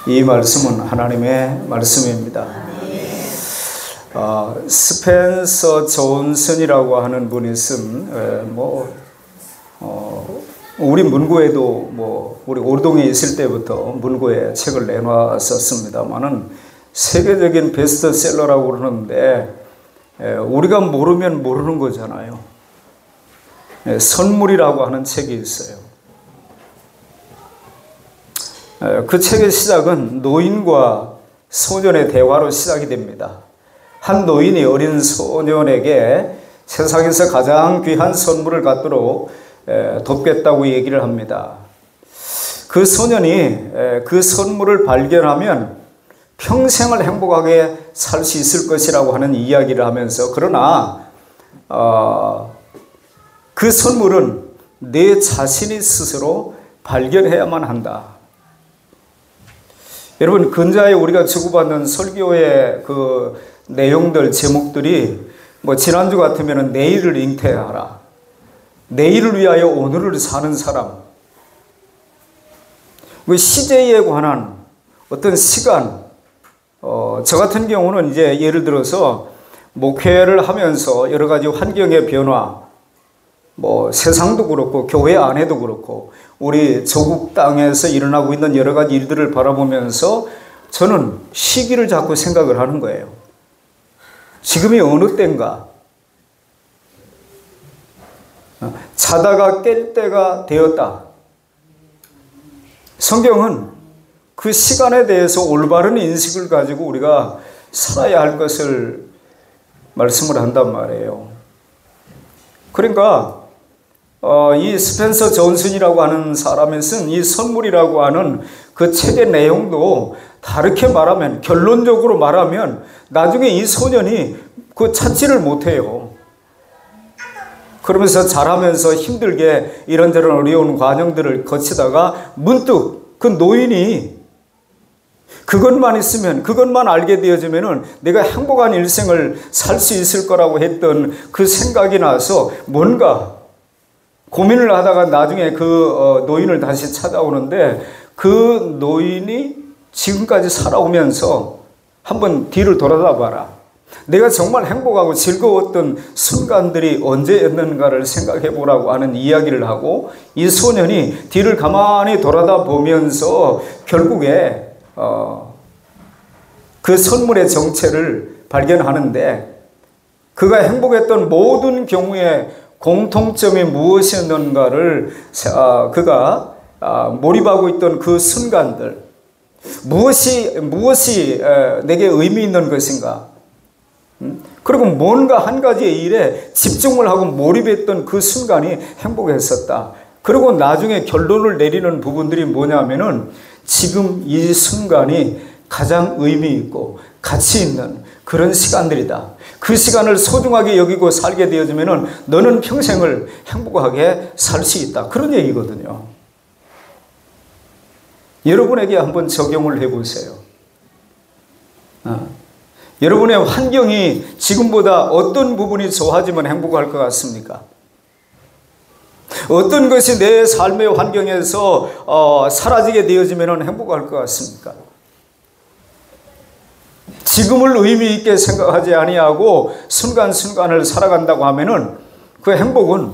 이 말씀은 하나님의 말씀입니다. 스펜서 존슨이라고 하는 분이 쓴 우리 문구에도 우리 오르동에 있을 때부터 문구에 책을 내놨었습니다만은 세계적인 베스트셀러라고 그러는데 우리가 모르면 모르는 거잖아요. 선물이라고 하는 책이 있어요. 그 책의 시작은 노인과 소년의 대화로 시작이 됩니다. 한 노인이 어린 소년에게 세상에서 가장 귀한 선물을 갖도록 돕겠다고 얘기를 합니다. 그 소년이 그 선물을 발견하면 평생을 행복하게 살 수 있을 것이라고 하는 이야기를 하면서, 그러나 그 선물은 내 자신이 스스로 발견해야만 한다. 여러분, 근자에 우리가 주고받는 설교의 그 내용들, 제목들이 지난주 같으면 내일을 잉태하라, 내일을 위하여 오늘을 사는 사람, 시제에 관한 어떤 시간, 저 같은 경우는 이제 예를 들어서 목회를 하면서 여러 가지 환경의 변화, 세상도 그렇고 교회 안에도 그렇고 우리 조국 땅에서 일어나고 있는 여러 가지 일들을 바라보면서 저는 시기를 자꾸 생각을 하는 거예요. 지금이 어느 때인가? 자다가 깰 때가 되었다. 성경은 그 시간에 대해서 올바른 인식을 가지고 우리가 살아야 할 것을 말씀을 한단 말이에요. 그러니까 이 스펜서 존슨이라고 하는 사람이 쓴 이 선물이라고 하는 그 책의 내용도 다르게 말하면, 결론적으로 말하면 나중에 이 소년이 그 찾지를 못해요. 그러면서 자라면서 힘들게 이런저런 어려운 과정들을 거치다가 문득 그 노인이 그것만 있으면, 그것만 알게 되어지면은 내가 행복한 일생을 살 수 있을 거라고 했던 그 생각이 나서 뭔가 고민을 하다가 나중에 그 노인을 다시 찾아오는데, 그 노인이 지금까지 살아오면서 한번 뒤를 돌아다 봐라, 내가 정말 행복하고 즐거웠던 순간들이 언제였는가를 생각해 보라고 하는 이야기를 하고, 이 소년이 뒤를 가만히 돌아다 보면서 결국에 그 선물의 정체를 발견하는데, 그가 행복했던 모든 경우에 공통점이 무엇이었는가를 그가 몰입하고 있던 그 순간들, 무엇이 내게 의미 있는 것인가, 그리고 뭔가 한 가지의 일에 집중을 하고 몰입했던 그 순간이 행복했었다. 그리고 나중에 결론을 내리는 부분들이 뭐냐면은 지금 이 순간이 가장 의미 있고 가치 있는 그런 시간들이다. 그 시간을 소중하게 여기고 살게 되어지면은 너는 평생을 행복하게 살 수 있다. 그런 얘기거든요. 여러분에게 한번 적용을 해보세요. 여러분의 환경이 지금보다 어떤 부분이 좋아지면 행복할 것 같습니까? 어떤 것이 내 삶의 환경에서 사라지게 되어지면 행복할 것 같습니까? 지금을 의미 있게 생각하지 아니하고 순간순간을 살아간다고 하면은 그 행복은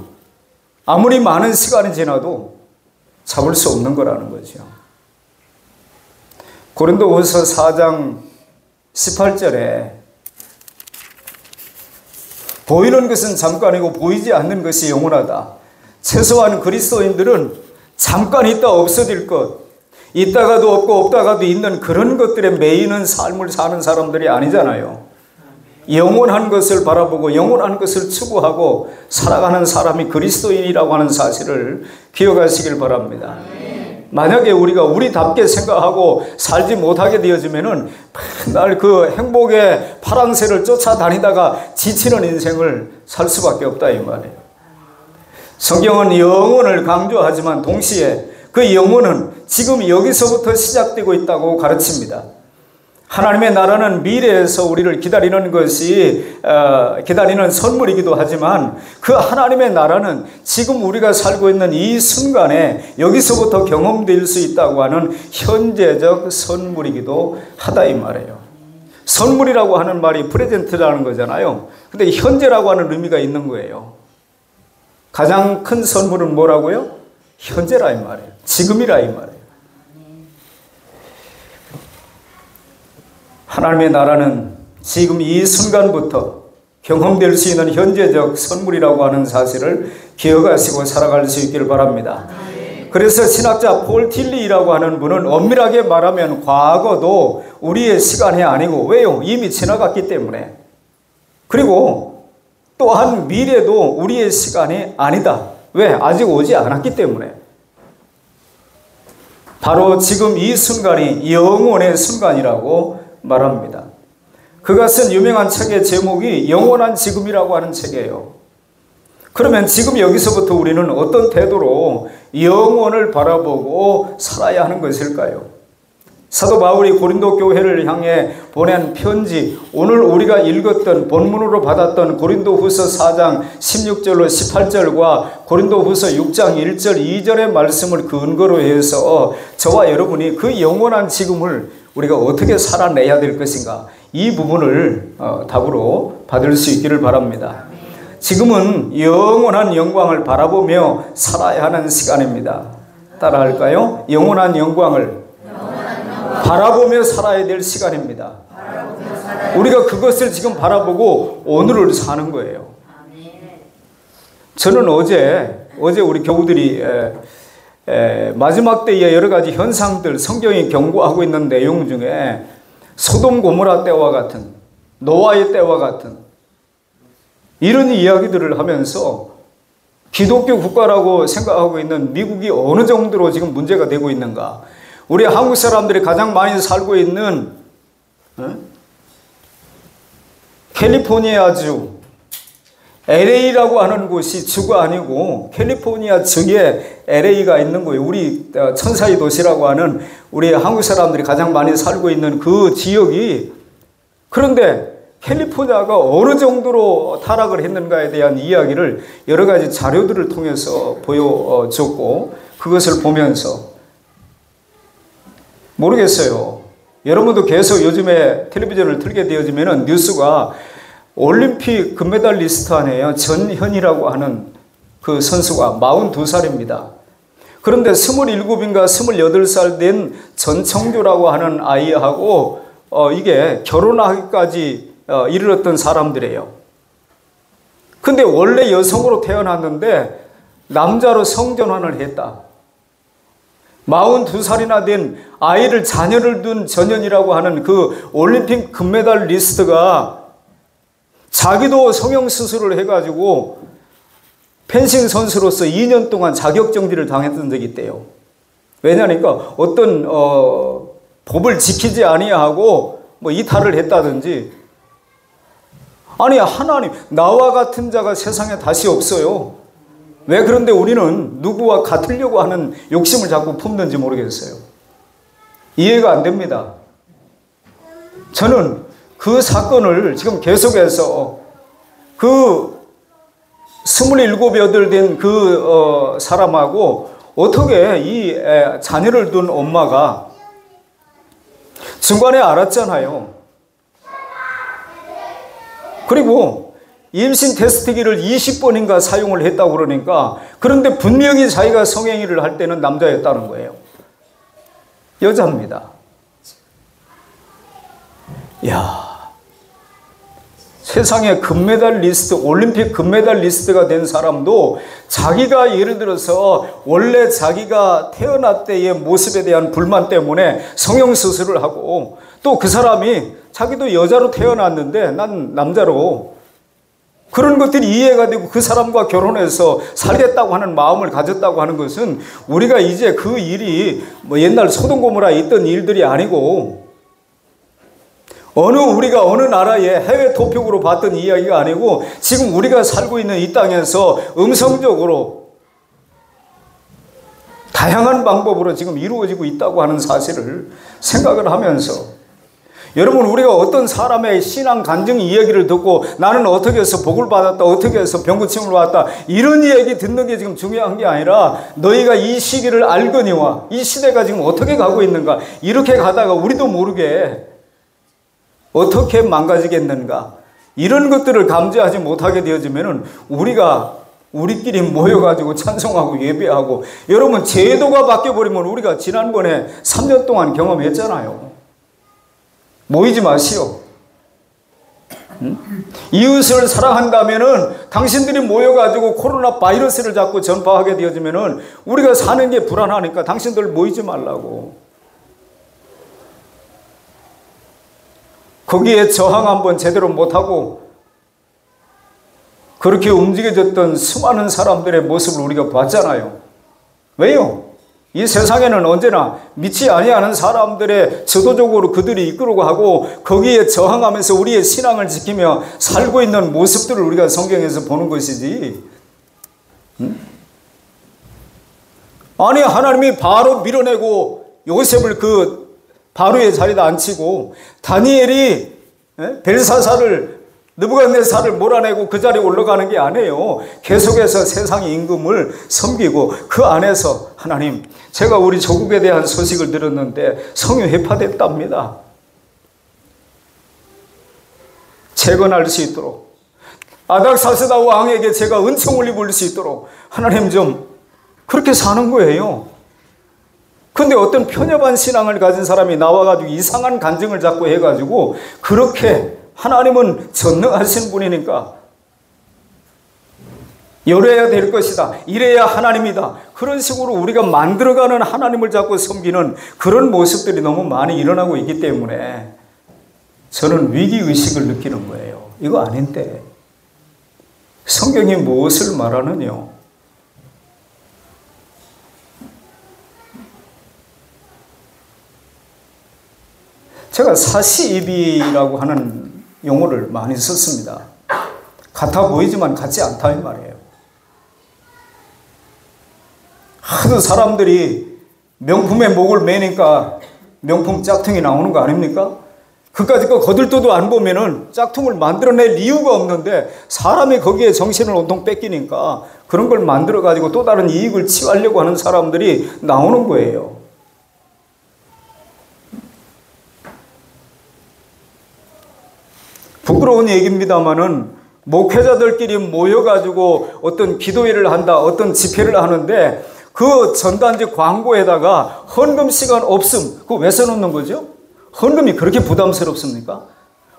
아무리 많은 시간이 지나도 잡을 수 없는 거라는 거죠. 고린도후서 4장 18절에 보이는 것은 잠깐이고 보이지 않는 것이 영원하다. 최소한 그리스도인들은 잠깐 있다 없어질 것, 있다가도 없고 없다가도 있는 그런 것들에 매이는 삶을 사는 사람들이 아니잖아요. 영원한 것을 바라보고 영원한 것을 추구하고 살아가는 사람이 그리스도인이라고 하는 사실을 기억하시길 바랍니다. 만약에 우리가 우리답게 생각하고 살지 못하게 되어지면은 맨날 그 행복의 파랑새를 쫓아다니다가 지치는 인생을 살 수밖에 없다 이 말이에요. 성경은 영혼을 강조하지만 동시에 그 영혼은 지금 여기서부터 시작되고 있다고 가르칩니다. 하나님의 나라는 미래에서 우리를 기다리는 것이 기다리는 선물이기도 하지만 그 하나님의 나라는 지금 우리가 살고 있는 이 순간에 여기서부터 경험될 수 있다고 하는 현재적 선물이기도 하다 이 말이에요. 선물이라고 하는 말이 프레젠트라는 거잖아요. 근데 현재라고 하는 의미가 있는 거예요. 가장 큰 선물은 뭐라고요? 현재라 이 말이에요. 지금이라 이 말이에요. 하나님의 나라는 지금 이 순간부터 경험될 수 있는 현재적 선물이라고 하는 사실을 기억하시고 살아갈 수 있기를 바랍니다. 그래서 신학자 폴 틸리라고 하는 분은 엄밀하게 말하면 과거도 우리의 시간이 아니고, 왜요? 이미 지나갔기 때문에. 그리고 또한 미래도 우리의 시간이 아니다. 왜? 아직 오지 않았기 때문에. 바로 지금 이 순간이 영원의 순간이라고 말합니다. 그가 쓴 유명한 책의 제목이 영원한 지금이라고 하는 책이에요. 그러면 지금 여기서부터 우리는 어떤 태도로 영원을 바라보고 살아야 하는 것일까요? 사도 바울이 고린도 교회를 향해 보낸 편지, 오늘 우리가 읽었던 본문으로 받았던 고린도후서 4장 16절로 18절과 고린도후서 6장 1절 2절의 말씀을 근거로 해서 저와 여러분이 그 영원한 지금을 우리가 어떻게 살아내야 될 것인가, 이 부분을 답으로 받을 수 있기를 바랍니다. 지금은 영원한 영광을 바라보며 살아야 하는 시간입니다. 따라할까요? 영원한 영광을 바라보며 살아야 될 시간입니다. 우리가 그것을 지금 바라보고 오늘을 사는 거예요. 저는 어제 우리 교우들이 마지막 때의 여러 가지 현상들, 성경이 경고하고 있는 내용 중에 소돔 고모라 때와 같은, 노아의 때와 같은 이런 이야기들을 하면서 기독교 국가라고 생각하고 있는 미국이 어느 정도로 지금 문제가 되고 있는가, 우리 한국 사람들이 가장 많이 살고 있는 캘리포니아주 LA라고 하는 곳이 주가 아니고 캘리포니아 주에 LA가 있는 거예요. 우리 천사의 도시라고 하는 우리 한국 사람들이 가장 많이 살고 있는 그 지역이, 그런데 캘리포니아가 어느 정도로 타락을 했는가에 대한 이야기를 여러 가지 자료들을 통해서 보여줬고, 그것을 보면서 모르겠어요. 여러분도 계속 요즘에 텔레비전을 틀게 되어지면 뉴스가 올림픽 금메달리스트 아니에요. 전현이라고 하는 그 선수가 42살입니다. 그런데 27인가 28살 된 전청조라고 하는 아이하고 이게 결혼하기까지 이르렀던 사람들이에요. 근데 원래 여성으로 태어났는데 남자로 성전환을 했다. 42살이나 된 아이를, 자녀를 둔 전현이라고 하는 그 올림픽 금메달리스트가 자기도 성형수술을 해가지고 펜싱 선수로서 2년 동안 자격정지를 당했던 적이 있대요. 왜냐니까 어떤 법을 지키지 아니하고 뭐 이탈을 했다든지. 아니, 하나님, 나와 같은 자가 세상에 다시 없어요. 왜 그런데 우리는 누구와 같으려고 하는 욕심을 자꾸 품는지 모르겠어요. 이해가 안 됩니다. 저는 그 사건을 지금 계속해서 그 27, 8 된 그 사람하고 어떻게 이 자녀를 둔 엄마가 중간에 알았잖아요. 그리고 임신 테스트기를 20번인가 사용을 했다고 그러니까, 그런데 분명히 자기가 성행위를 할 때는 남자였다는 거예요. 여자입니다. 이야, 세상에 금메달리스트, 올림픽 금메달리스트가 된 사람도 자기가 예를 들어서 원래 자기가 태어날 때의 모습에 대한 불만 때문에 성형수술을 하고, 또 그 사람이 자기도 여자로 태어났는데 난 남자로, 그런 것들이 이해가 되고 그 사람과 결혼해서 살겠다고 하는 마음을 가졌다고 하는 것은, 우리가 이제 그 일이 뭐 옛날 소돔 고모라 있던 일들이 아니고, 우리가 어느 나라의 해외 토픽으로 봤던 이야기가 아니고, 지금 우리가 살고 있는 이 땅에서 음성적으로 다양한 방법으로 지금 이루어지고 있다고 하는 사실을 생각을 하면서, 여러분, 우리가 어떤 사람의 신앙 간증 이야기를 듣고 나는 어떻게 해서 복을 받았다, 어떻게 해서 병고침을 받았다, 이런 이야기 듣는 게 지금 중요한 게 아니라 너희가 이 시기를 알거니와 이 시대가 지금 어떻게 가고 있는가, 이렇게 가다가 우리도 모르게 어떻게 망가지겠는가, 이런 것들을 감지하지 못하게 되어지면은 우리가 우리끼리 모여가지고 찬송하고 예배하고, 여러분 제도가 바뀌어버리면 우리가 지난번에 3년 동안 경험했잖아요. 모이지 마시오. 이웃을 사랑한다면은 당신들이 모여가지고 코로나 바이러스를 자꾸 전파하게 되어지면은 우리가 사는 게 불안하니까 당신들 모이지 말라고. 거기에 저항 한번 제대로 못하고 그렇게 움직여졌던 수많은 사람들의 모습을 우리가 봤잖아요. 왜요? 이 세상에는 언제나 믿지 아니하는 사람들의 저도적으로 그들이 이끌고 하고 거기에 저항하면서 우리의 신앙을 지키며 살고 있는 모습들을 우리가 성경에서 보는 것이지. 아니, 하나님이 바로 밀어내고 요셉을 그 바로의 자리에 앉히고 다니엘이 벨사살을 느부갓네살을 몰아내고 그 자리에 올라가는 게 아니에요. 계속해서 세상의 임금을 섬기고 그 안에서 하나님, 제가 우리 조국에 대한 소식을 들었는데 성이 회파됐답니다. 재건할 수 있도록, 아닥사스다 왕에게 제가 은총을 입을 수 있도록 하나님 좀 그렇게 사는 거예요. 근데 어떤 편협한 신앙을 가진 사람이 나와가지고 이상한 간증을 자꾸 해가지고 그렇게, 하나님은 전능하신 분이니까 이래야 될 것이다, 이래야 하나님이다, 그런 식으로 우리가 만들어가는 하나님을 자꾸 섬기는 그런 모습들이 너무 많이 일어나고 있기 때문에 저는 위기의식을 느끼는 거예요. 이거 아닌데 성경이 무엇을 말하느냐. 제가 사시입이라고 하는 용어를 많이 썼습니다. 같아 보이지만 같지 않다 이 말이에요. 하도 사람들이 명품에 목을 매니까 명품 짝퉁이 나오는 거 아닙니까? 그까짓 거 거들떠도 안 보면은 짝퉁을 만들어낼 이유가 없는데 사람이 거기에 정신을 온통 뺏기니까 그런 걸 만들어가지고 또 다른 이익을 취하려고 하는 사람들이 나오는 거예요. 부끄러운 얘기입니다만은 목회자들끼리 모여가지고 어떤 기도회를 한다, 어떤 집회를 하는데 그 전단지 광고에다가 헌금 시간 없음, 그거 왜 써놓는 거죠? 헌금이 그렇게 부담스럽습니까?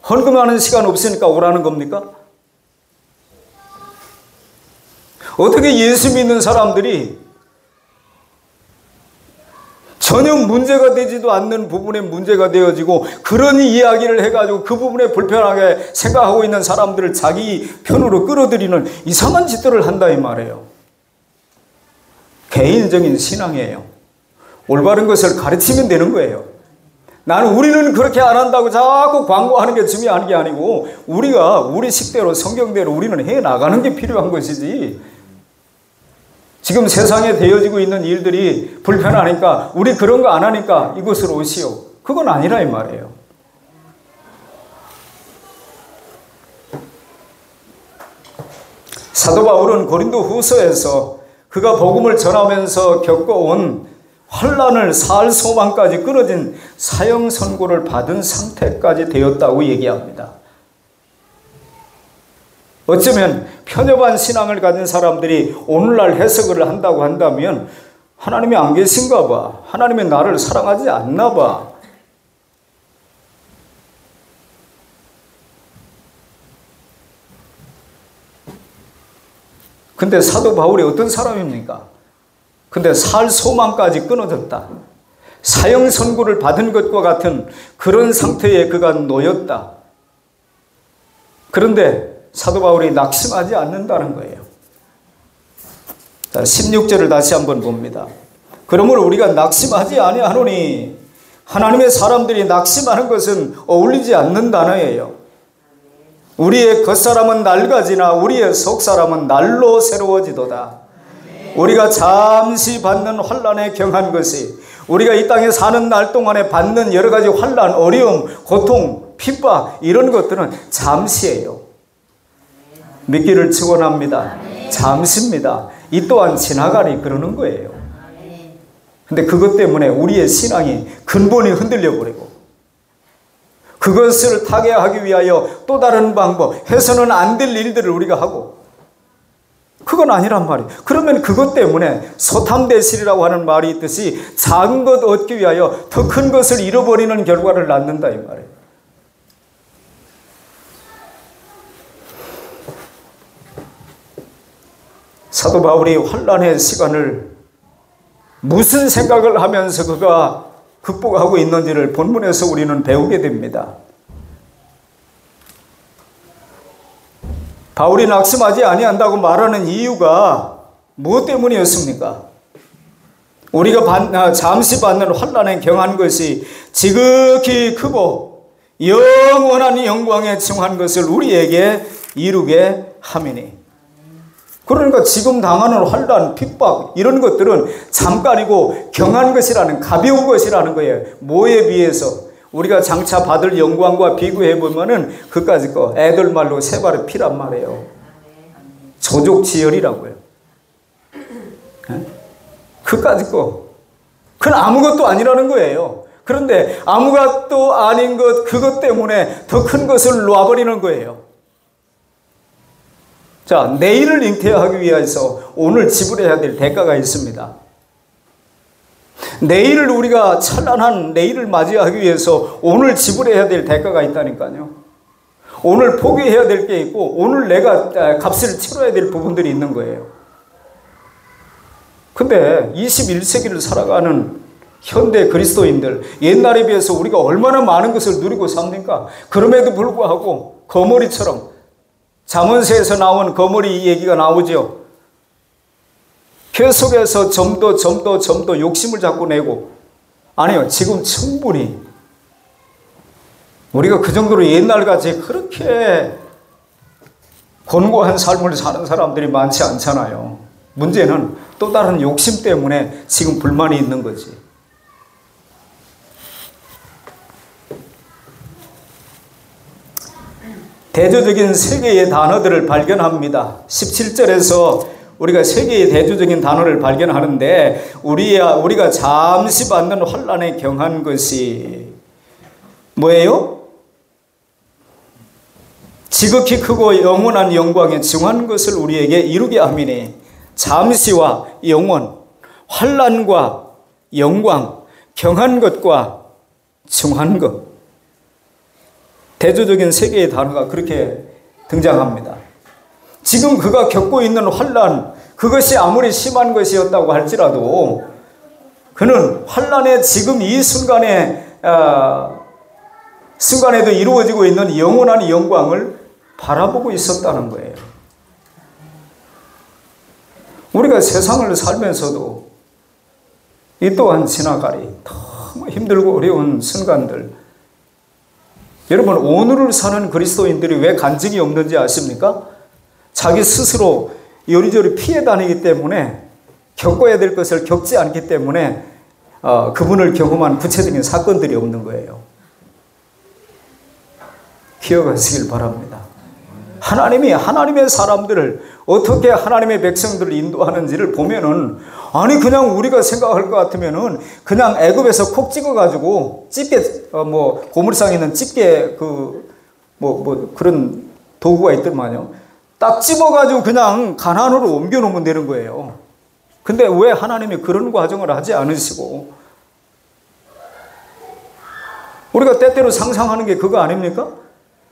헌금하는 시간 없으니까 오라는 겁니까? 어떻게 예수 믿는 사람들이 전혀 문제가 되지도 않는 부분에 문제가 되어지고 그런 이야기를 해가지고 그 부분에 불편하게 생각하고 있는 사람들을 자기 편으로 끌어들이는 이상한 짓들을 한다 이 말이에요. 개인적인 신앙이에요. 올바른 것을 가르치면 되는 거예요. 우리는 그렇게 안 한다고 자꾸 광고하는 게 중요한 게 아니고 우리가 우리 식대로 성경대로 우리는 해나가는 게 필요한 것이지, 지금 세상에 되어지고 있는 일들이 불편하니까 우리 그런 거 안 하니까 이곳으로 오시오, 그건 아니라 이 말이에요. 사도 바울은 고린도 후서에서 그가 복음을 전하면서 겪어온 환난을 살 소망까지 끊어진 사형 선고를 받은 상태까지 되었다고 얘기합니다. 어쩌면 편협한 신앙을 가진 사람들이 오늘날 해석을 한다고 한다면 하나님이 안 계신가 봐, 하나님이 나를 사랑하지 않나 봐, 근데 사도 바울이 어떤 사람입니까? 근데 살 소망까지 끊어졌다, 사형 선고를 받은 것과 같은 그런 상태에 그가 놓였다. 그런데 사도 바울이 낙심하지 않는다는 거예요. 자, 16절을 다시 한번 봅니다. 그러므로 우리가 낙심하지 아니하노니, 하나님의 사람들이 낙심하는 것은 어울리지 않는 단어예요. 우리의 겉사람은 낡아지나 우리의 속사람은 날로 새로워지도다. 우리가 잠시 받는 환난에 경한 것이 우리가 이 땅에 사는 날 동안에 받는 여러 가지 환난, 어려움, 고통, 핍박 이런 것들은 잠시예요. 믿기를 축원합니다. 잠시입니다. 이 또한 지나가리 그러는 거예요. 근데 그것 때문에 우리의 신앙이 근본이 흔들려 버리고 그것을 타개하기 위하여 또 다른 방법, 해서는 안 될 일들을 우리가 하고 그건 아니란 말이에요. 그러면 그것 때문에 소탐대실이라고 하는 말이 있듯이 작은 것 얻기 위하여 더 큰 것을 잃어버리는 결과를 낳는다 이 말이에요. 사도 바울이 환난의 시간을 무슨 생각을 하면서 그가 극복하고 있는지를 본문에서 우리는 배우게 됩니다. 바울이 낙심하지 아니한다고 말하는 이유가 무엇 때문이었습니까? 우리가 잠시 받는 환난에 경한 것이 지극히 크고 영원한 영광에 증한 것을 우리에게 이루게 함이니. 그러니까 지금 당하는 환난, 핍박 이런 것들은 잠깐이고 경한 것이라는, 가벼운 것이라는 거예요. 뭐에 비해서? 우리가 장차 받을 영광과 비교해 보면은 그까짓 거 애들 말로 세 발의 피란 말이에요. 조족지혈이라고요. 그까짓 거. 그건 아무것도 아니라는 거예요. 그런데 아무것도 아닌 것, 그것 때문에 더 큰 것을 놔버리는 거예요. 자, 내일을 잉태하기 위해서 오늘 지불해야 될 대가가 있습니다. 내일을 우리가 찬란한 내일을 맞이하기 위해서 오늘 지불해야 될 대가가 있다니까요. 오늘 포기해야 될 게 있고 오늘 내가 값을 치러야 될 부분들이 있는 거예요. 근데 21세기를 살아가는 현대 그리스도인들, 옛날에 비해서 우리가 얼마나 많은 것을 누리고 삽니까? 그럼에도 불구하고 거머리처럼, 잠언서에서 나온 거머리 얘기가 나오죠. 계속해서 점도 욕심을 자꾸 내고. 아니요, 지금 충분히 우리가 그 정도로 옛날같이 그렇게 곤고한 삶을 사는 사람들이 많지 않잖아요. 문제는 또 다른 욕심 때문에 지금 불만이 있는 거지. 대조적인 세 개의 단어들을 발견합니다. 17절에서 우리가 세 개의 대조적인 단어를 발견하는데 우리가 잠시 받는 환난에 경한 것이 뭐예요? 지극히 크고 영원한 영광에 증한 것을 우리에게 이루게 함이니. 잠시와 영원, 환난과 영광, 경한 것과 증한 것. 대조적인 세 개의 단어가 그렇게 등장합니다. 지금 그가 겪고 있는 환난, 그것이 아무리 심한 것이었다고 할지라도 그는 환난의 지금 이 순간에도 이루어지고 있는 영원한 영광을 바라보고 있었다는 거예요. 우리가 세상을 살면서도 이 또한 지나가리 너무 힘들고 어려운 순간들. 여러분, 오늘을 사는 그리스도인들이 왜 간증이 없는지 아십니까? 자기 스스로 요리조리 피해 다니기 때문에, 겪어야 될 것을 겪지 않기 때문에 그분을 경험한 구체적인 사건들이 없는 거예요. 기억하시길 바랍니다. 하나님이 하나님의 사람들을 어떻게 하나님의 백성들을 인도하는지를 보면은, 아니 그냥 우리가 생각할 것 같으면은 그냥 애굽에서 콕 찍어가지고 집게 고물상에 있는 집게 그런 도구가 있더만요. 딱 집어가지고 그냥 가나안으로 옮겨놓으면 되는 거예요. 근데 왜 하나님이 그런 과정을 하지 않으시고, 우리가 때때로 상상하는 게 그거 아닙니까?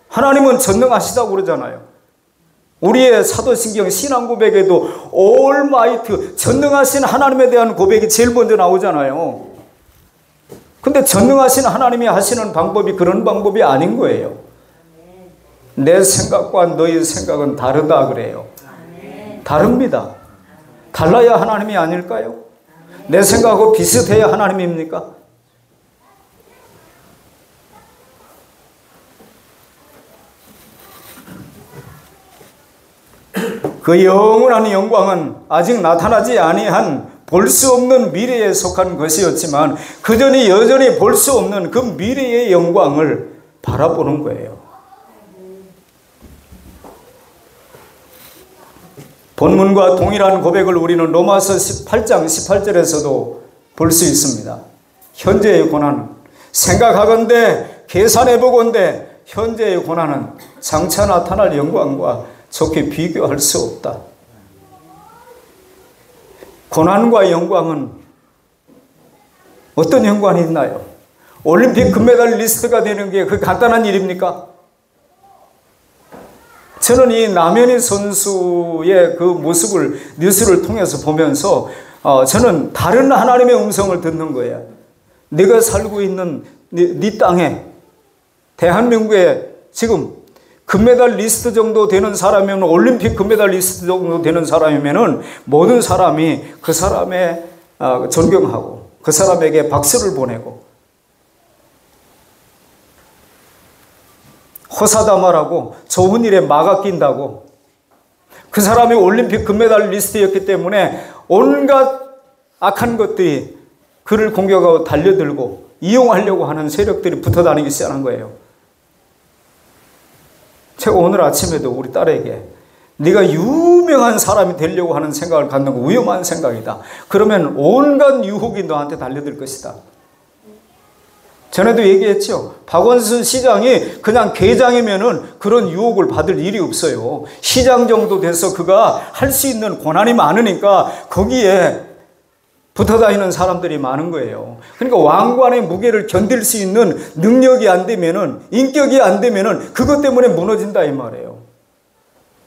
하나님은 전능하시다고 그러잖아요. 우리의 사도신경 신앙 고백에도 올마이트, 전능하신 하나님에 대한 고백이 제일 먼저 나오잖아요. 근데 전능하신 하나님이 하시는 방법이 그런 방법이 아닌 거예요. 내 생각과 너의 생각은 다르다 그래요. 다릅니다. 달라야 하나님이 아닐까요? 내 생각하고 비슷해야 하나님입니까? 그 영원한 영광은 아직 나타나지 아니한 볼 수 없는 미래에 속한 것이었지만 그전이 여전히 볼 수 없는 그 미래의 영광을 바라보는 거예요. 본문과 동일한 고백을 우리는 로마서 18장 18절에서도 볼 수 있습니다. 현재의 고난은 생각하건대 계산해보건대 현재의 고난은 장차 나타날 영광과 좋게 비교할 수 없다. 고난과 영광은 어떤 연관이 있나요? 올림픽 금메달리스트가 되는 게 그 간단한 일입니까? 저는 이 남현희 선수의 그 모습을 뉴스를 통해서 보면서 저는 다른 하나님의 음성을 듣는 거예요. 내가 살고 있는 네 땅에 대한민국에 지금 금메달리스트 정도 되는 사람이면 올림픽 금메달리스트 정도 되는 사람이면은 모든 사람이 그 사람의 존경하고 그 사람에게 박수를 보내고 호사다마라고 좋은 일에 막아 낀다고 그 사람이 올림픽 금메달리스트였기 때문에 온갖 악한 것들이 그를 공격하고 달려들고 이용하려고 하는 세력들이 붙어 다니기 시작한 거예요. 제가 오늘 아침에도 우리 딸에게 네가 유명한 사람이 되려고 하는 생각을 갖는 거 위험한 생각이다. 그러면 온갖 유혹이 너한테 달려들 것이다. 전에도 얘기했죠. 박원순 시장이 그냥 계장이면은 그런 유혹을 받을 일이 없어요. 시장 정도 돼서 그가 할 수 있는 권한이 많으니까 거기에 붙어 다니는 사람들이 많은 거예요. 그러니까 왕관의 무게를 견딜 수 있는 능력이 안 되면은, 인격이 안 되면은 그것 때문에 무너진다 이 말이에요.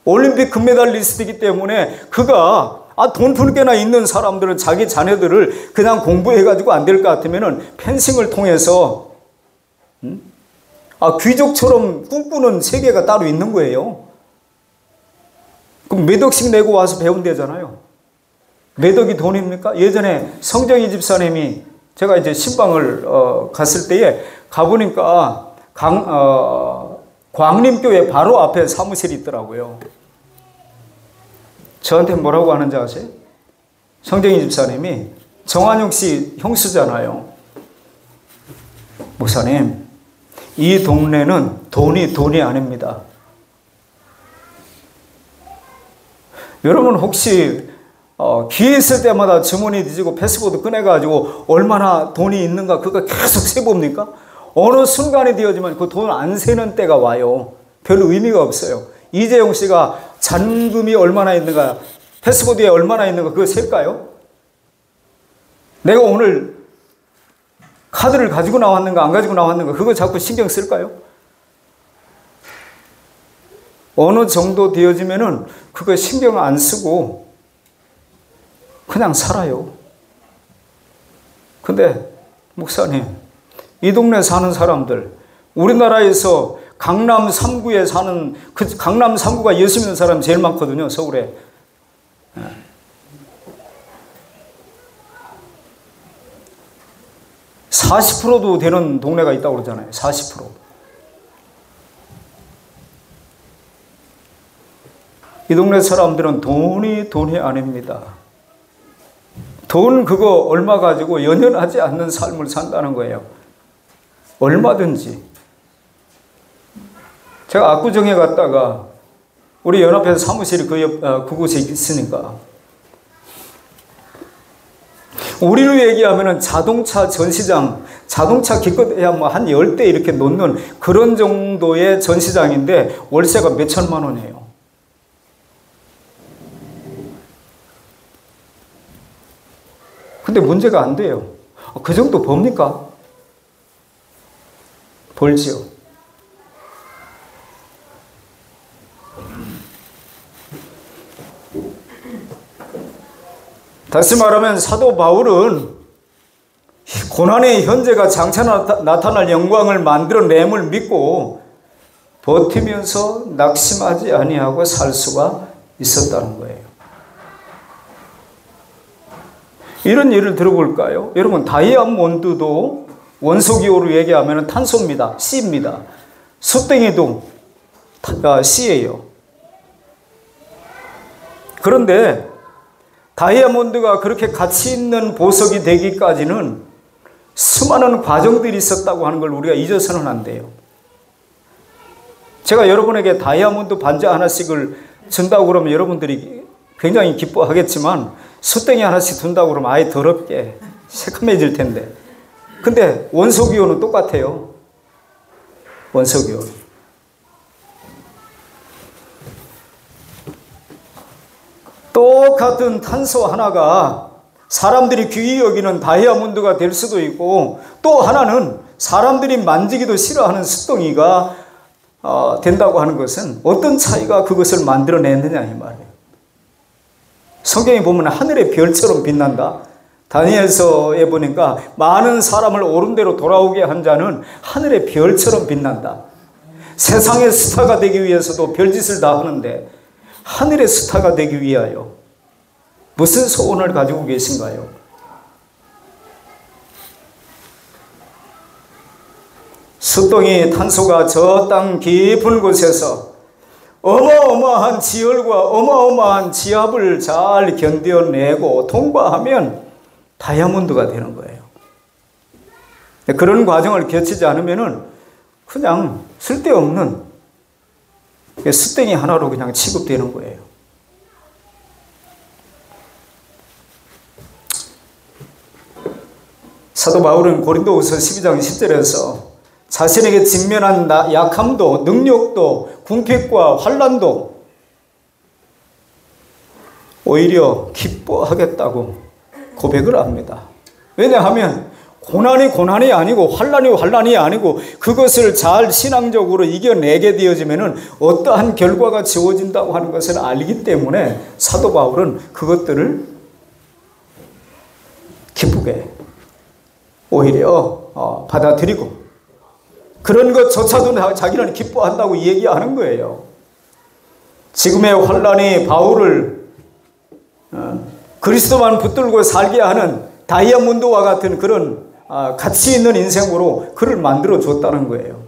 올림픽 금메달리스트이기 때문에 그가 돈 풀게나 있는 사람들은 자기 자녀들을 그냥 공부해가지고 안 될 것 같으면은 펜싱을 통해서 귀족처럼 꿈꾸는 세계가 따로 있는 거예요. 그럼 몇 억씩 내고 와서 배운대잖아요. 몇 억이 돈입니까? 예전에 성정희 집사님이 제가 이제 신방을 갔을 때에 가보니까 광림교회 바로 앞에 사무실이 있더라고요. 저한테 뭐라고 하는지 아세요? 성정희 집사님이 정한용 씨 형수잖아요. 목사님, 이 동네는 돈이 아닙니다. 여러분 혹시 기회 있을 때마다 주머니 뒤지고 패스보드 꺼내가지고 얼마나 돈이 있는가 그거 계속 세봅니까? 어느 순간이 되어지면 그 돈 안 세는 때가 와요. 별 의미가 없어요. 이재용 씨가 잔금이 얼마나 있는가, 패스보드에 얼마나 있는가 그거 셀까요? 내가 오늘 카드를 가지고 나왔는가 안 가지고 나왔는가 그거 자꾸 신경 쓸까요? 어느 정도 되어지면은 그거 신경 안 쓰고 그냥 살아요. 근데 목사님, 이 동네 사는 사람들, 우리나라에서 강남 3구에 사는 그 강남 3구가 예수 믿는 사람이 제일 많거든요, 서울에. 40%도 되는 동네가 있다고 그러잖아요. 40%. 이 동네 사람들은 돈이 아닙니다. 돈 그거 얼마 가지고 연연하지 않는 삶을 산다는 거예요. 얼마든지. 제가 압구정에 갔다가 우리 연합회에서 사무실이 그곳에 있으니까 우리로 얘기하면 자동차 전시장, 자동차 기껏해야 뭐 한 10대 이렇게 놓는 그런 정도의 전시장인데 월세가 몇 천만 원이에요. 근데 문제가 안 돼요. 그 정도 봅니까? 벌지요. 다시 말하면 사도 바울은 고난의 현재가 장차 나타날 영광을 만들어냄을 믿고 버티면서 낙심하지 아니하고 살 수가 있었다는 거예요. 이런 예를 들어볼까요? 여러분, 다이아몬드도 원소기호로 얘기하면 탄소입니다. C입니다. 숯댕이도 C예요. 그런데 다이아몬드가 그렇게 가치 있는 보석이 되기까지는 수많은 과정들이 있었다고 하는 걸 우리가 잊어서는 안 돼요. 제가 여러분에게 다이아몬드 반지 하나씩을 준다고 그러면 여러분들이 굉장히 기뻐하겠지만 숫댕이 하나씩 둔다고 그러면 아예 더럽게 새카매질 텐데. 근데 원소기호는 똑같아요. 원소기호. 똑같은 탄소 하나가 사람들이 귀히 여기는 다이아몬드가 될 수도 있고, 또 하나는 사람들이 만지기도 싫어하는 숫덩이가 된다고 하는 것은 어떤 차이가 그것을 만들어냈느냐 이 말이에요. 성경에 보면 하늘의 별처럼 빛난다. 다니엘서에 보니까 많은 사람을 옳은 대로 돌아오게 한 자는 하늘의 별처럼 빛난다. 세상의 스타가 되기 위해서도 별짓을 다 하는데 하늘의 스타가 되기 위하여 무슨 소원을 가지고 계신가요? 숫덩이 탄소가 저 땅 깊은 곳에서 어마어마한 지열과 어마어마한 지압을 잘 견뎌내고 통과하면 다이아몬드가 되는 거예요. 그런 과정을 거치지 않으면 그냥 쓸데없는 숫덩이 하나로 그냥 취급되는 거예요. 사도 바울은 고린도후서 12장 10절에서 자신에게 직면한 약함도 능력도 궁핍과 환난도 오히려 기뻐하겠다고 고백을 합니다. 왜냐하면 고난이 아니고 환난이 아니고 그것을 잘 신앙적으로 이겨내게 되어지면 어떠한 결과가 주어진다고 하는 것을 알기 때문에 사도 바울은 그것들을 기쁘게 오히려 받아들이고 그런 것조차도 자기는 기뻐한다고 얘기하는 거예요. 지금의 환난이 바울을 그리스도만 붙들고 살게 하는 다이아몬드와 같은 그런 가치 있는 인생으로 그를 만들어 줬다는 거예요.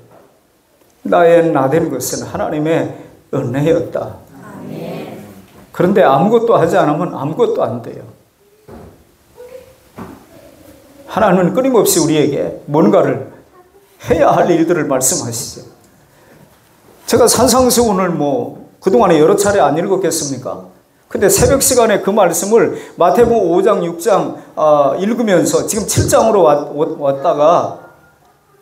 나의 나된 것은 하나님의 은혜였다. 그런데 아무것도 하지 않으면 아무것도 안 돼요. 하나님은 끊임없이 우리에게 뭔가를 해야 할 일들을 말씀하시죠. 제가 산상수훈을 그동안에 여러 차례 안 읽었겠습니까? 근데 새벽 시간에 그 말씀을 마태복음 5장, 6장 읽으면서 지금 7장으로 왔다가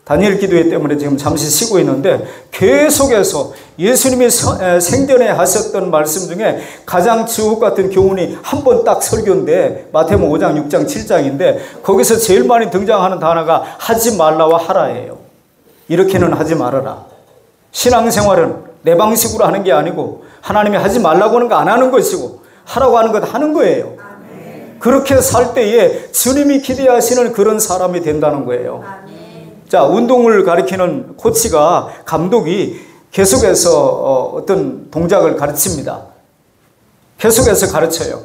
다니엘 기도회 때문에 지금 잠시 쉬고 있는데 계속해서 예수님이 생전에 하셨던 말씀 중에 가장 주옥 같은 교훈이 한 번 딱 설교인데 마태복음 5장, 6장, 7장인데 거기서 제일 많이 등장하는 단어가 하지 말라와 하라예요. 이렇게는 하지 말아라. 신앙생활은 내 방식으로 하는 게 아니고 하나님이 하지 말라고 하는 거 안 하는 것이고 하라고 하는 것 하는 거예요. 그렇게 살 때에 주님이 기대하시는 그런 사람이 된다는 거예요. 자, 운동을 가르치는 코치가, 감독이 계속해서 어떤 동작을 가르칩니다. 계속해서 가르쳐요.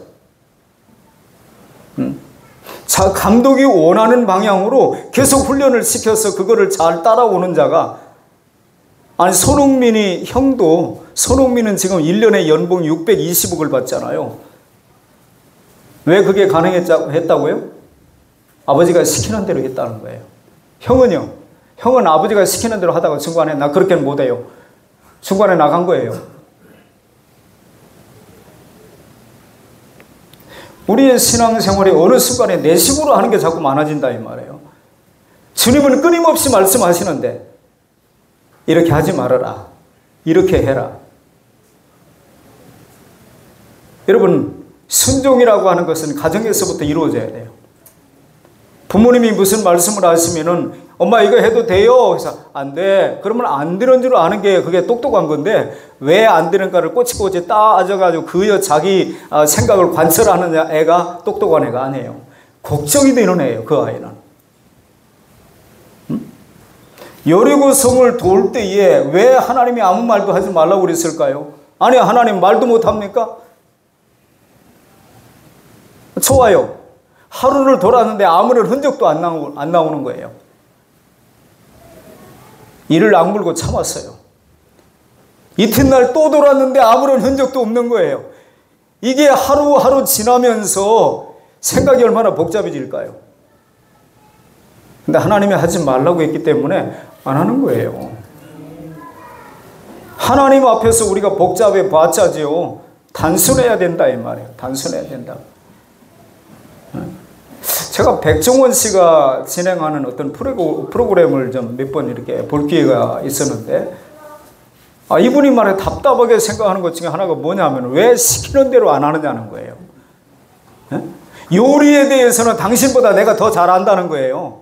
자, 감독이 원하는 방향으로 계속 훈련을 시켜서 그거를 잘 따라오는 자가, 아니 손흥민이 형도, 손흥민은 지금 1년에 연봉 620억을 받잖아요. 왜 그게 가능했다고요? 아버지가 시키는 대로 했다는 거예요. 형은요? 형은 아버지가 시키는 대로 하다가 중간에 나 그렇게는 못해요. 중간에 나간 거예요. 우리의 신앙생활이 어느 순간에 내 식으로 하는 게 자꾸 많아진다 이 말이에요. 주님은 끊임없이 말씀하시는데 이렇게 하지 말아라. 이렇게 해라. 여러분, 순종이라고 하는 것은 가정에서부터 이루어져야 돼요. 부모님이 무슨 말씀을 하시면은 엄마 이거 해도 돼요? 그래서 안 돼. 그러면 안 되는 줄 아는 게 그게 똑똑한 건데 왜 안 되는가를 꼬치꼬치 따져가지고 그 자기 생각을 관철하는 애가 똑똑한 애가 아니에요. 걱정이 되는 애예요. 그 아이는. 여리고성을 돌 때에 왜 하나님이 아무 말도 하지 말라고 그랬을까요? 아니 하나님 말도 못합니까? 좋아요. 하루를 돌았는데 아무런 흔적도 안 나오는 거예요. 이를 악물고 참았어요. 이튿날 또 돌았는데 아무런 흔적도 없는 거예요. 이게 하루하루 지나면서 생각이 얼마나 복잡해질까요? 근데 하나님이 하지 말라고 했기 때문에 안 하는 거예요. 하나님 앞에서 우리가 복잡해 봤자지요. 단순해야 된다 이 말이에요. 단순해야 된다. 제가 백종원 씨가 진행하는 어떤 프로그램을 좀 몇 번 이렇게 볼 기회가 있었는데, 이분이 말에 답답하게 생각하는 것 중에 하나가 뭐냐면 왜 시키는 대로 안 하느냐는 거예요. 요리에 대해서는 당신보다 내가 더 잘한다는 거예요.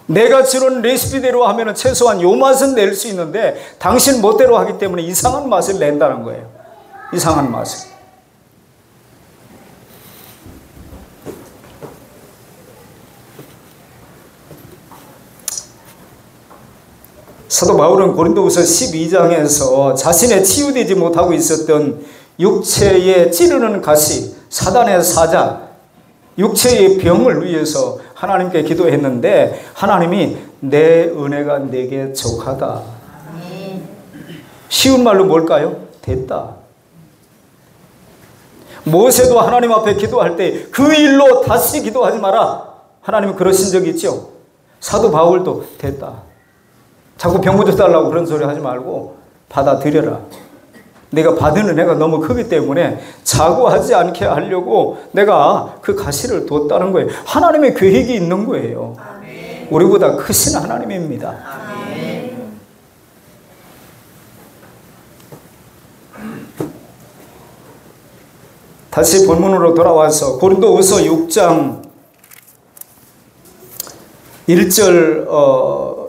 내가 주는 레시피대로 하면 최소한 요 맛은 낼 수 있는데 당신 멋대로 하기 때문에 이상한 맛을 낸다는 거예요. 이상한 맛을. 사도 바울은 고린도후서 12장에서 자신의 치유되지 못하고 있었던 육체에 찌르는 가시, 사단의 사자, 육체의 병을 위해서 하나님께 기도했는데 하나님이 내 은혜가 내게 족하다. 쉬운 말로 뭘까요? 됐다. 모세도 하나님 앞에 기도할 때 그 일로 다시 기도하지 마라. 하나님은 그러신 적이 있죠. 사도 바울도 됐다. 자꾸 병 고쳐달라고 그런 소리 하지 말고 받아들여라. 내가 받은 은혜가 너무 크기 때문에 자고하지 않게 하려고 내가 그 가시를 뒀다는 거예요. 하나님의 계획이 있는 거예요. 우리보다 크신 하나님입니다. 다시 본문으로 돌아와서 고린도후서 6장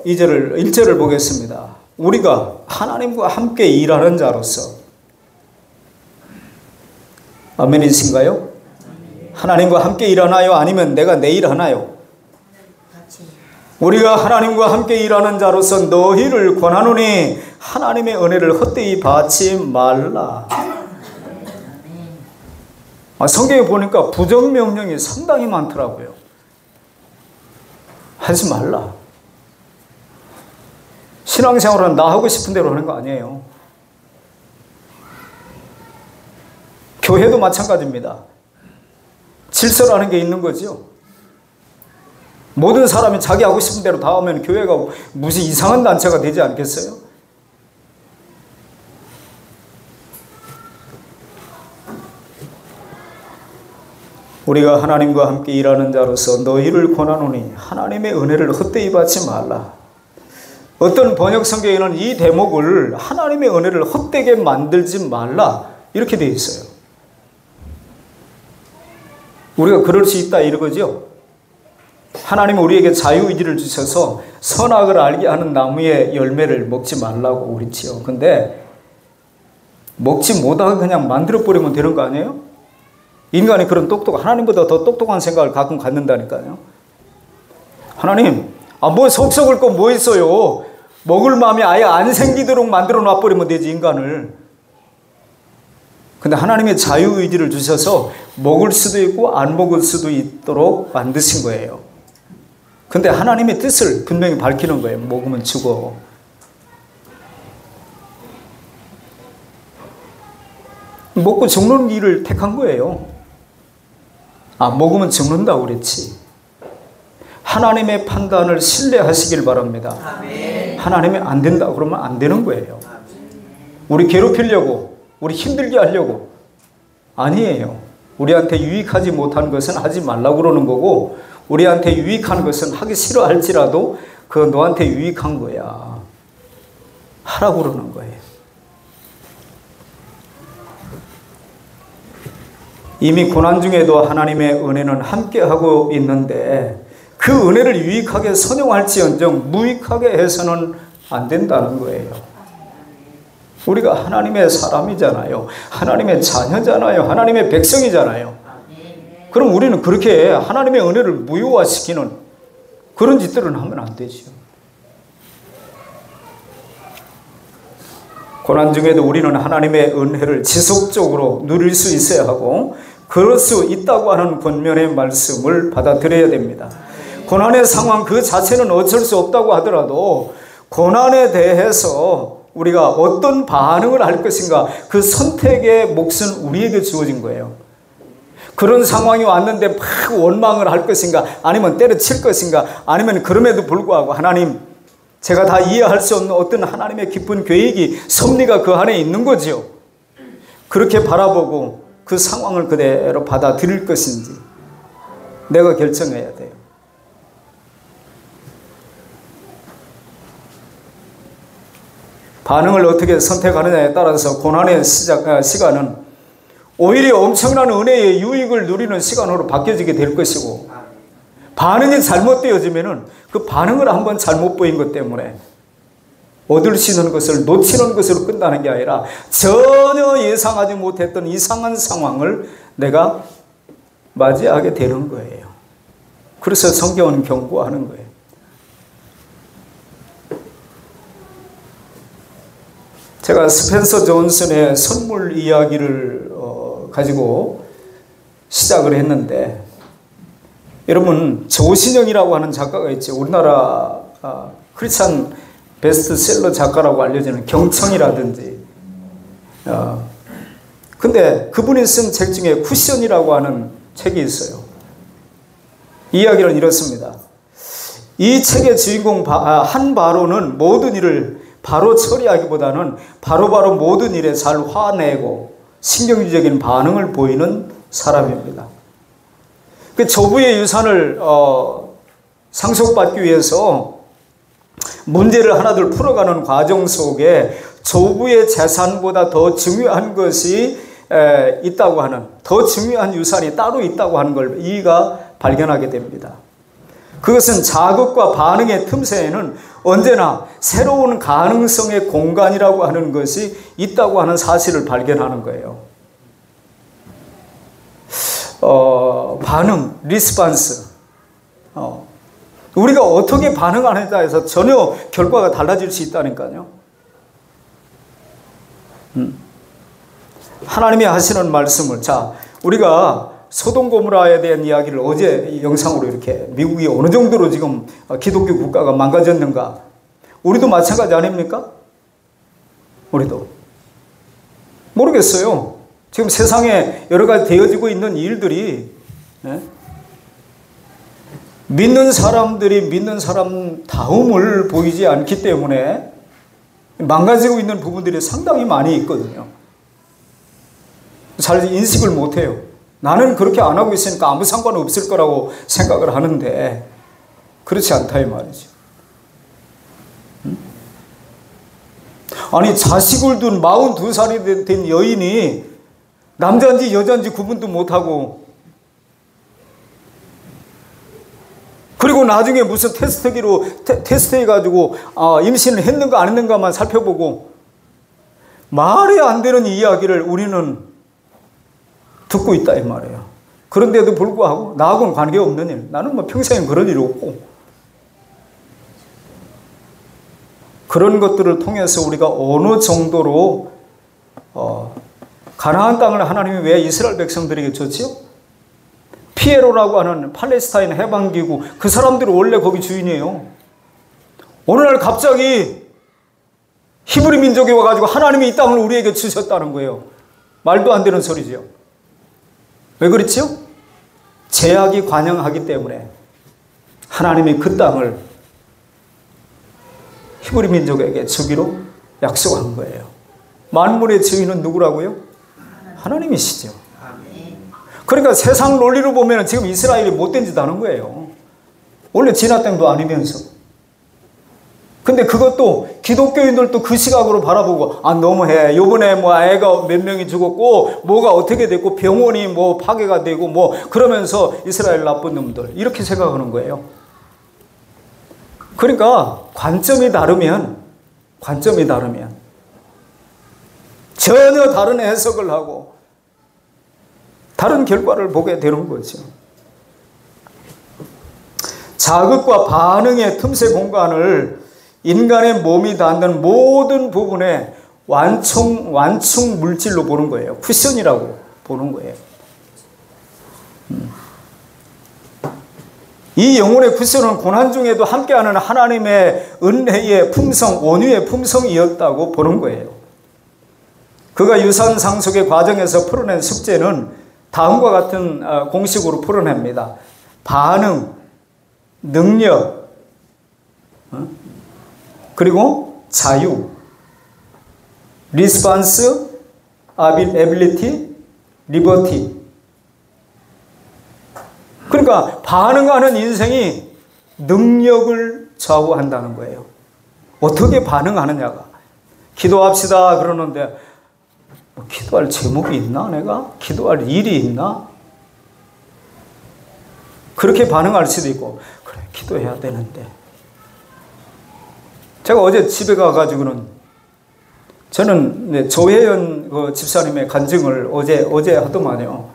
1절을 보겠습니다. 우리가 하나님과 함께 일하는 자로서, 아멘이신가요? 하나님과 함께 일하나요? 아니면 내가 내일 하나요? 우리가 하나님과 함께 일하는 자로서 너희를 권하노니 하나님의 은혜를 헛되이 받지 말라. 성경에 보니까 부정명령이 상당히 많더라고요. 하지 말라. 신앙생활은 나 하고 싶은 대로 하는 거 아니에요. 교회도 마찬가지입니다. 질서라는 게 있는 거죠. 모든 사람이 자기 하고 싶은 대로 다 하면 교회가 무슨 이상한 단체가 되지 않겠어요? 우리가 하나님과 함께 일하는 자로서 너희를 권하노니 하나님의 은혜를 헛되이 받지 말라. 어떤 번역 성경에는 이 대목을 하나님의 은혜를 헛되게 만들지 말라 이렇게 되어 있어요. 우리가 그럴 수 있다 이거죠. 하나님은 우리에게 자유의지를 주셔서 선악을 알게 하는 나무의 열매를 먹지 말라고 그랬지요. 근데 먹지 못하게 그냥 만들어버리면 되는 거 아니에요? 인간이 그런 하나님보다 더 똑똑한 생각을 가끔 갖는다니까요. 하나님, 뭐 속 썩을 거 뭐 있어요? 먹을 마음이 아예 안 생기도록 만들어 놔버리면 되지, 인간을. 근데 하나님의 자유의지를 주셔서 먹을 수도 있고 안 먹을 수도 있도록 만드신 거예요. 근데 하나님의 뜻을 분명히 밝히는 거예요. 먹으면 죽어. 먹고 죽는 일을 택한 거예요. 먹으면 죽는다고 그랬지. 하나님의 판단을 신뢰하시길 바랍니다. 아멘. 하나님이 안 된다 그러면 안 되는 거예요. 우리 괴롭히려고, 우리 힘들게 하려고. 아니에요. 우리한테 유익하지 못한 것은 하지 말라고 그러는 거고, 우리한테 유익한 것은 하기 싫어할지라도 그거 너한테 유익한 거야. 하라고 그러는 거예요. 이미 고난 중에도 하나님의 은혜는 함께하고 있는데 그 은혜를 유익하게 선용할지언정 무익하게 해서는 안 된다는 거예요. 우리가 하나님의 사람이잖아요. 하나님의 자녀잖아요. 하나님의 백성이잖아요. 그럼 우리는 그렇게 하나님의 은혜를 무효화시키는 그런 짓들은 하면 안 되죠. 고난 중에도 우리는 하나님의 은혜를 지속적으로 누릴 수 있어야 하고 그럴 수 있다고 하는 권면의 말씀을 받아들여야 됩니다. 고난의 상황 그 자체는 어쩔 수 없다고 하더라도 고난에 대해서 우리가 어떤 반응을 할 것인가, 그 선택의 몫은 우리에게 주어진 거예요. 그런 상황이 왔는데 막 원망을 할 것인가, 아니면 때려칠 것인가, 아니면 그럼에도 불구하고 하나님, 제가 다 이해할 수 없는 어떤 하나님의 깊은 계획이, 섭리가 그 안에 있는 거죠. 그렇게 바라보고 그 상황을 그대로 받아들일 것인지 내가 결정해야 돼요. 반응을 어떻게 선택하느냐에 따라서 고난의 시간은 오히려 엄청난 은혜의 유익을 누리는 시간으로 바뀌어지게 될 것이고, 반응이 잘못되어지면은 그 반응을 한번 잘못 보인 것 때문에 얻을 수 있는 것을 놓치는 것으로 끝나는 게 아니라 전혀 예상하지 못했던 이상한 상황을 내가 맞이하게 되는 거예요. 그래서 성경은 경고하는 거예요. 제가 스펜서 존슨의 선물 이야기를 가지고 시작을 했는데, 여러분 조신영이라고 하는 작가가 있죠. 우리나라 크리스찬 베스트셀러 작가라고 알려지는 경청이라든지, 근데 그분이 쓴 책 중에 쿠션이라고 하는 책이 있어요. 이야기는 이렇습니다. 이 책의 주인공 한 바로는 모든 일을 바로 처리하기보다는 바로바로 모든 일에 잘 화내고 신경질적인 반응을 보이는 사람입니다. 그 조부의 유산을 상속받기 위해서 문제를 하나둘 풀어가는 과정 속에 조부의 재산보다 더 중요한 것이 있다고 하는, 더 중요한 유산이 따로 있다고 하는 걸 이가 발견하게 됩니다. 그것은 자극과 반응의 틈새에는 언제나 새로운 가능성의 공간이라고 하는 것이 있다고 하는 사실을 발견하는 거예요. 반응, 리스판스. 우리가 어떻게 반응하느냐에 해서 전혀 결과가 달라질 수 있다니까요. 하나님이 하시는 말씀을, 자, 우리가 소돔 고모라에 대한 이야기를 어제 영상으로 이렇게, 미국이 어느 정도로 지금 기독교 국가가 망가졌는가, 우리도 마찬가지 아닙니까? 우리도 모르겠어요. 지금 세상에 여러 가지 되어지고 있는 일들이, 믿는 사람들이 믿는 사람 다움을 보이지 않기 때문에 망가지고 있는 부분들이 상당히 많이 있거든요. 잘 인식을 못해요. 나는 그렇게 안 하고 있으니까 아무 상관없을 거라고 생각을 하는데 그렇지 않다 이 말이죠. 아니, 자식을 둔 42살이 된 여인이 남자인지 여자인지 구분도 못하고, 그리고 나중에 무슨 테스트기로 테스트해가지고 임신을 했는가 안 했는가만 살펴보고, 말이 안 되는 이야기를 우리는 듣고 있다 이 말이에요. 그런데도 불구하고 나하고는 관계없는 일, 나는 뭐 평생 그런 일이 없고, 그런 것들을 통해서 우리가 어느 정도로 가나안 땅을 하나님이 왜 이스라엘 백성들에게 줬지요? 피에로라고 하는 팔레스타인 해방기구, 그 사람들이 원래 거기 주인이에요. 어느 날 갑자기 히브리 민족이 와가지고 하나님이 이 땅을 우리에게 주셨다는 거예요. 말도 안 되는 소리죠. 왜 그렇지요? 제약이 관영하기 때문에 하나님이 그 땅을 히브리 민족에게 주기로 약속한 거예요. 만물의 주인은 누구라고요? 하나님이시죠. 그러니까 세상 논리로 보면 지금 이스라엘이 못된 짓 하는 거예요. 원래 진화 땅도 아니면서. 근데 그것도 기독교인들도 그 시각으로 바라보고, 너무해. 요번에 뭐 애가 몇 명이 죽었고, 뭐가 어떻게 됐고, 병원이 뭐 파괴가 되고, 뭐, 그러면서 이스라엘 나쁜 놈들. 이렇게 생각하는 거예요. 그러니까 관점이 다르면 전혀 다른 해석을 하고, 다른 결과를 보게 되는 거죠. 자극과 반응의 틈새 공간을 인간의 몸이 닿는 모든 부분에 완충 물질로 보는 거예요. 쿠션이라고 보는 거예요. 이 영혼의 구원은 고난 중에도 함께하는 하나님의 은혜의 품성, 온유의 품성이었다고 보는 거예요. 그가 유산 상속의 과정에서 풀어낸 숙제는 다음과 같은 공식으로 풀어냅니다. 반응, 능력, 그리고 자유, response, ability, liberty. 그러니까 반응하는 인생이 능력을 좌우한다는 거예요. 어떻게 반응하느냐가. 기도합시다 그러는데 뭐 기도할 제목이 있나 내가? 기도할 일이 있나? 그렇게 반응할 수도 있고 그래 기도해야 되는데. 제가 어제 집에 가가지고는 저는 조혜연 그 집사님의 간증을 어제 하더만요.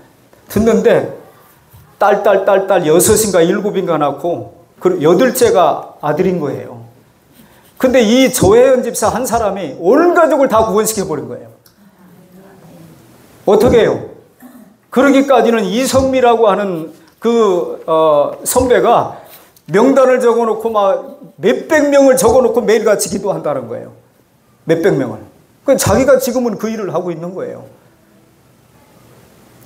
듣는데 딸 6인가 7인가 낳고 그리고 8째가 아들인 거예요. 근데 이 조혜연 집사 한 사람이 온 가족을 다 구원시켜버린 거예요. 어떻게 해요? 그러기까지는 이성미라고 하는 그 선배가 명단을 적어놓고 막 몇백 명을 적어놓고 매일같이 기도한다는 거예요. 몇백 명을. 자기가 지금은 그 일을 하고 있는 거예요.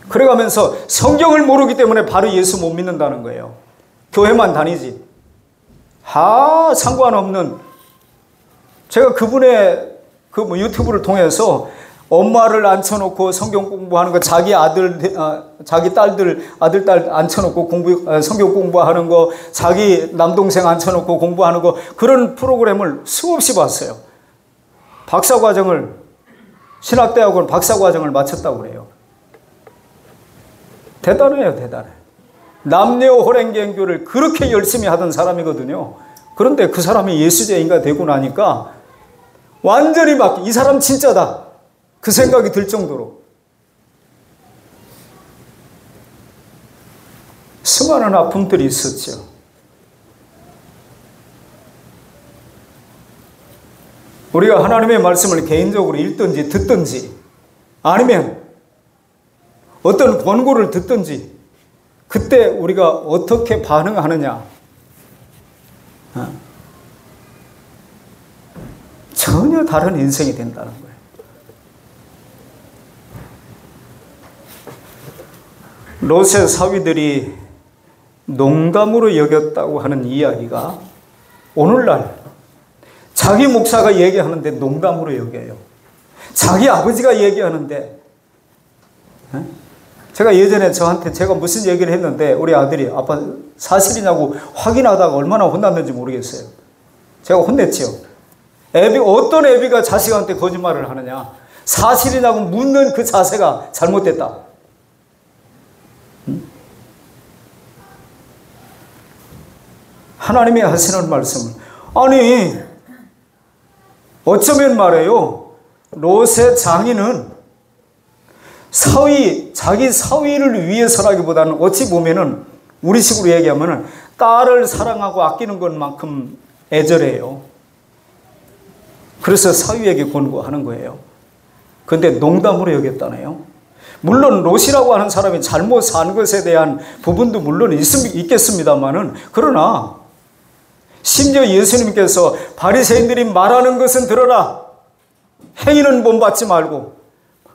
그래가면서 성경을 모르기 때문에 바로 예수 못 믿는다는 거예요. 교회만 다니지. 상관없는. 제가 그분의 그 유튜브를 통해서 엄마를 앉혀놓고 성경 공부하는 거, 자기 딸들, 아들, 딸 앉혀놓고 성경 공부하는 거, 자기 남동생 앉혀놓고 공부하는 거, 그런 프로그램을 수없이 봤어요. 신학대학원 박사과정을 마쳤다고 그래요. 대단해요, 대단해. 남녀호랭경교를 그렇게 열심히 하던 사람이거든요. 그런데 그 사람이 예수제인가 되고 나니까 완전히 이 사람 진짜다. 그 생각이 들 정도로. 수많은 아픔들이 있었죠. 우리가 하나님의 말씀을 개인적으로 읽든지 듣든지 아니면 어떤 권고를 듣든지 그때 우리가 어떻게 반응하느냐. 전혀 다른 인생이 된다는 거예요. 롯의 사위들이 농담으로 여겼다고 하는 이야기가 오늘날 자기 목사가 얘기하는데 농담으로 여겨요. 자기 아버지가 얘기하는데. 제가 예전에 제가 무슨 얘기를 했는데 우리 아들이 아빠 사실이냐고 확인하다가 얼마나 혼났는지 모르겠어요. 제가 혼냈지요. 어떤 애비가 자식한테 거짓말을 하느냐. 사실이냐고 묻는 그 자세가 잘못됐다. 하나님이 하시는 말씀은 아니 어쩌면 말해요. 롯의 장인은 자기 사위를 위해서라기보다는 어찌 보면은 우리식으로 얘기하면은 딸을 사랑하고 아끼는 것만큼 애절해요. 그래서 사위에게 권고하는 거예요. 그런데 농담으로 여겼다네요. 물론 롯이라고 하는 사람이 잘못 산 것에 대한 부분도 물론 있겠습니다만은 그러나 심지어 예수님께서 바리새인들이 말하는 것은 들어라. 행위는 본받지 말고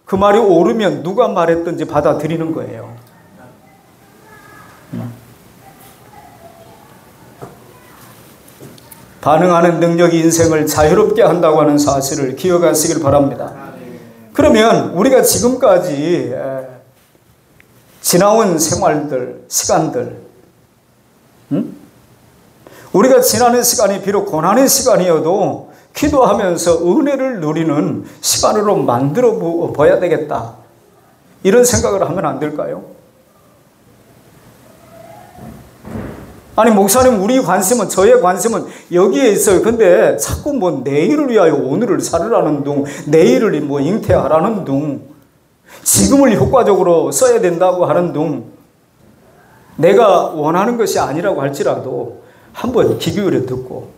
그 말이 옳으면 누가 말했든지 받아들이는 거예요. 반응하는 능력이 인생을 자유롭게 한다고 하는 사실을 기억하시길 바랍니다. 그러면 우리가 지금까지 지나온 생활들, 시간들, 우리가 지나는 시간이 비록 고난의 시간이어도 기도하면서 은혜를 누리는 시간으로 만들어 봐야 되겠다. 이런 생각을 하면 안 될까요? 아니 목사님 우리 관심은 저의 관심은 여기에 있어요. 근데 자꾸 뭐 내일을 위하여 오늘을 살으라는 둥 내일을 뭐 잉태하라는 둥 지금을 효과적으로 써야 된다고 하는 둥 내가 원하는 것이 아니라고 할지라도 한번 귀 기울여 듣고